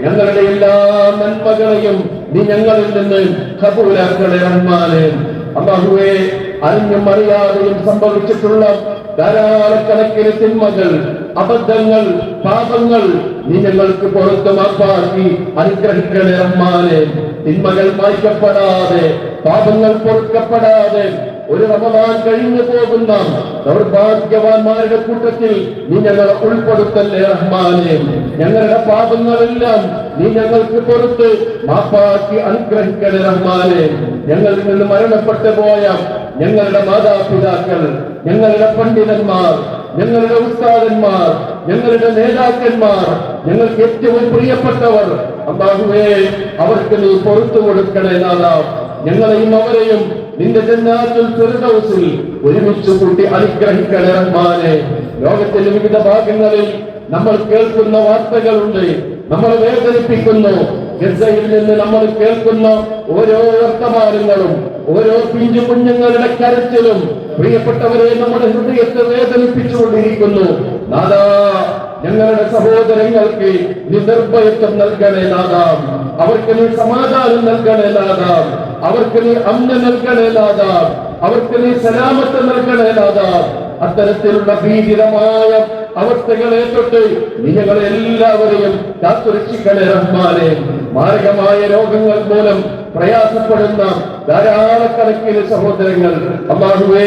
ഞങ്ങളുടെ എല്ലാ നന്മകളെയും നീ ഞങ്ങളിൽ നിന്ന് കബൂലാക്കണേ റഹ്മാനേ. അല്ലാഹുവേ, അറിഞ്ഞും അറിയാതെയും സംഭവിച്ചിട്ടുള്ള ധാരാളക്കണക്കിന് തിന്മകൾ, അബദ്ധങ്ങൾ, പാപങ്ങൾ നീ ഞങ്ങൾക്ക് പുറത്ത് മാപ്പാക്കി അനുഗ്രഹിക്കണേ റഹ്മാനേ. തിന്മകൾ മായ്ക്കപ്പെടാതെ, പാപങ്ങൾ പൊറുക്കപ്പെടാതെ ഒരു റമദാൻ കഴിഞ്ഞു പോകുന്ന ദൗർഭാഗ്യവാന്മാരുടെ കൂട്ടത്തിൽ നീ ഞങ്ങളെ ഉൾപ്പെടുത്തല്ലേ റഹ്മാനേ. ഞങ്ങളുടെ പാപങ്ങളെല്ലാം നീ ഞങ്ങൾക്ക് പുറത്ത് മാപ്പാക്കി അനുഗ്രഹിക്കണേ റഹ്മാനേ. ഞങ്ങളിൽ നിന്ന് മരണപ്പെട്ടു പോയ ഞങ്ങളുടെ മാതാപിതാക്കൾ, ഞങ്ങളുടെ പണ്ഡിതന്മാർ, ഞങ്ങളുടെ ഉസ്താദന്മാർ, ഞങ്ങളുടെ നേതാക്കന്മാർ, ഞങ്ങൾക്ക് ഏറ്റവും പ്രിയപ്പെട്ടവർ, അല്ലാഹുവേ, അവർക്ക് നീ പുറത്തു കൊടുക്കണേ നാഥാ. ഞങ്ങളെയും അവരെയും നിന്റെ ജന്നാത്തുൽ ഫിർദൗസിൽ ഒരുമിച്ച് കൂട്ടി അനുഗ്രഹിക്കണേ റഹ്മാനേ. ലോകത്തിന്റെ വിവിധ ഭാഗങ്ങളിൽ നമ്മൾ കേൾക്കുന്ന വാർത്തകളുണ്ട്, നമ്മളെ വേദനിപ്പിക്കുന്നു. ഗസയിൽ നിന്ന് നമ്മൾ കേൾക്കുന്ന ഓരോ വർത്തമാനങ്ങളും, ഓരോ പിഞ്ചു കുഞ്ഞുങ്ങളുടെ കരച്ചിലും പ്രിയപ്പെട്ടവരെ നമ്മുടെ ഹൃദയത്തെ വേദനിപ്പിച്ചുകൊണ്ടിരിക്കുന്നു. നാഥാ, ഞങ്ങളുടെ സഹോദരങ്ങൾക്ക് നീ നിർഭയത്വം നൽകണേ നാഥാ. അവർക്ക് നീ സമാധാനം നൽകണേ നാഥാ. അവർക്ക് നീ അമ്ന നൽകണേ നാഥാ. അവർക്ക് നീ സലാമത്ത് നൽകണേ നാഥാ. അത്തരത്തിലുള്ള ഭീതിതമായ അവസ്ഥകളെ തൊട്ട് നീ ഞങ്ങളെ എല്ലാവരെയും കാത്തുരക്ഷിക്കണേ റഹ്മാനേ. മാരകമായ രോഗങ്ങൾ മൂലം പ്രയാസപ്പെടുന്ന ധാരാളക്കണക്കിന് സഹോദരങ്ങൾ, അല്ലാഹുവേ,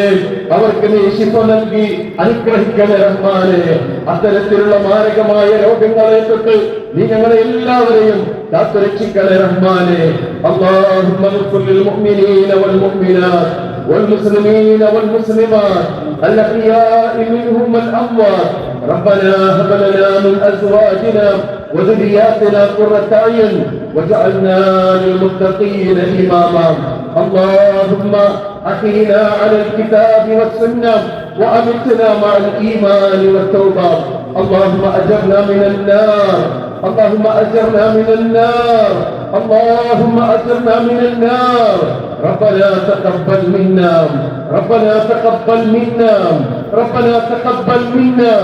അവർക്ക് നീ ശിഫ നൽകി അനുഗ്രഹിക്കണേ റഹ്മാനേ. അത്തരത്തിലുള്ള മാരകമായ രോഗങ്ങളെ തൊട്ട് നീ ഞങ്ങളെ എല്ലാവരെയും കാത്തുരക്ഷിക്കണേ റഹ്മാനേ. അല്ലാഹുമ്മ ഗ്ഫിർ ലിൽ മുഅ്മിനീന വൽ മുഅ്മിനാത്ത് والمسلمين والمسلمات الأحياء منهم والأموات. ربنا هب لنا من أزواجنا وذرياتنا قرة أعين واجعلنا للمتقين إماما. اللهم أحينا على الكتاب والسنة وأمتنا مع الإيمان والتوبة. اللهم أجرنا من النار، اللهم أجرنا من النار، اللهم أجرنا من النار. ربنا تقبل منا، ربنا تقبل منا، ربنا تقبل منا،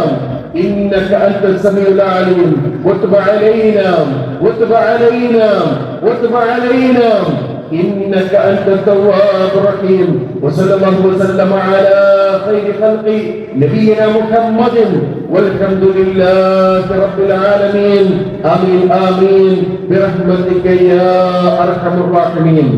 إنك أنت السميع العليم. وتب علينا، وتب علينا، وتب علينا، إنك أنت التواب الرحيم. وصلى الله وسلم على خير خلق نبينا محمد والحمد لله رب العالمين. آمين آمين برحمتك يا أرحم الراحمين.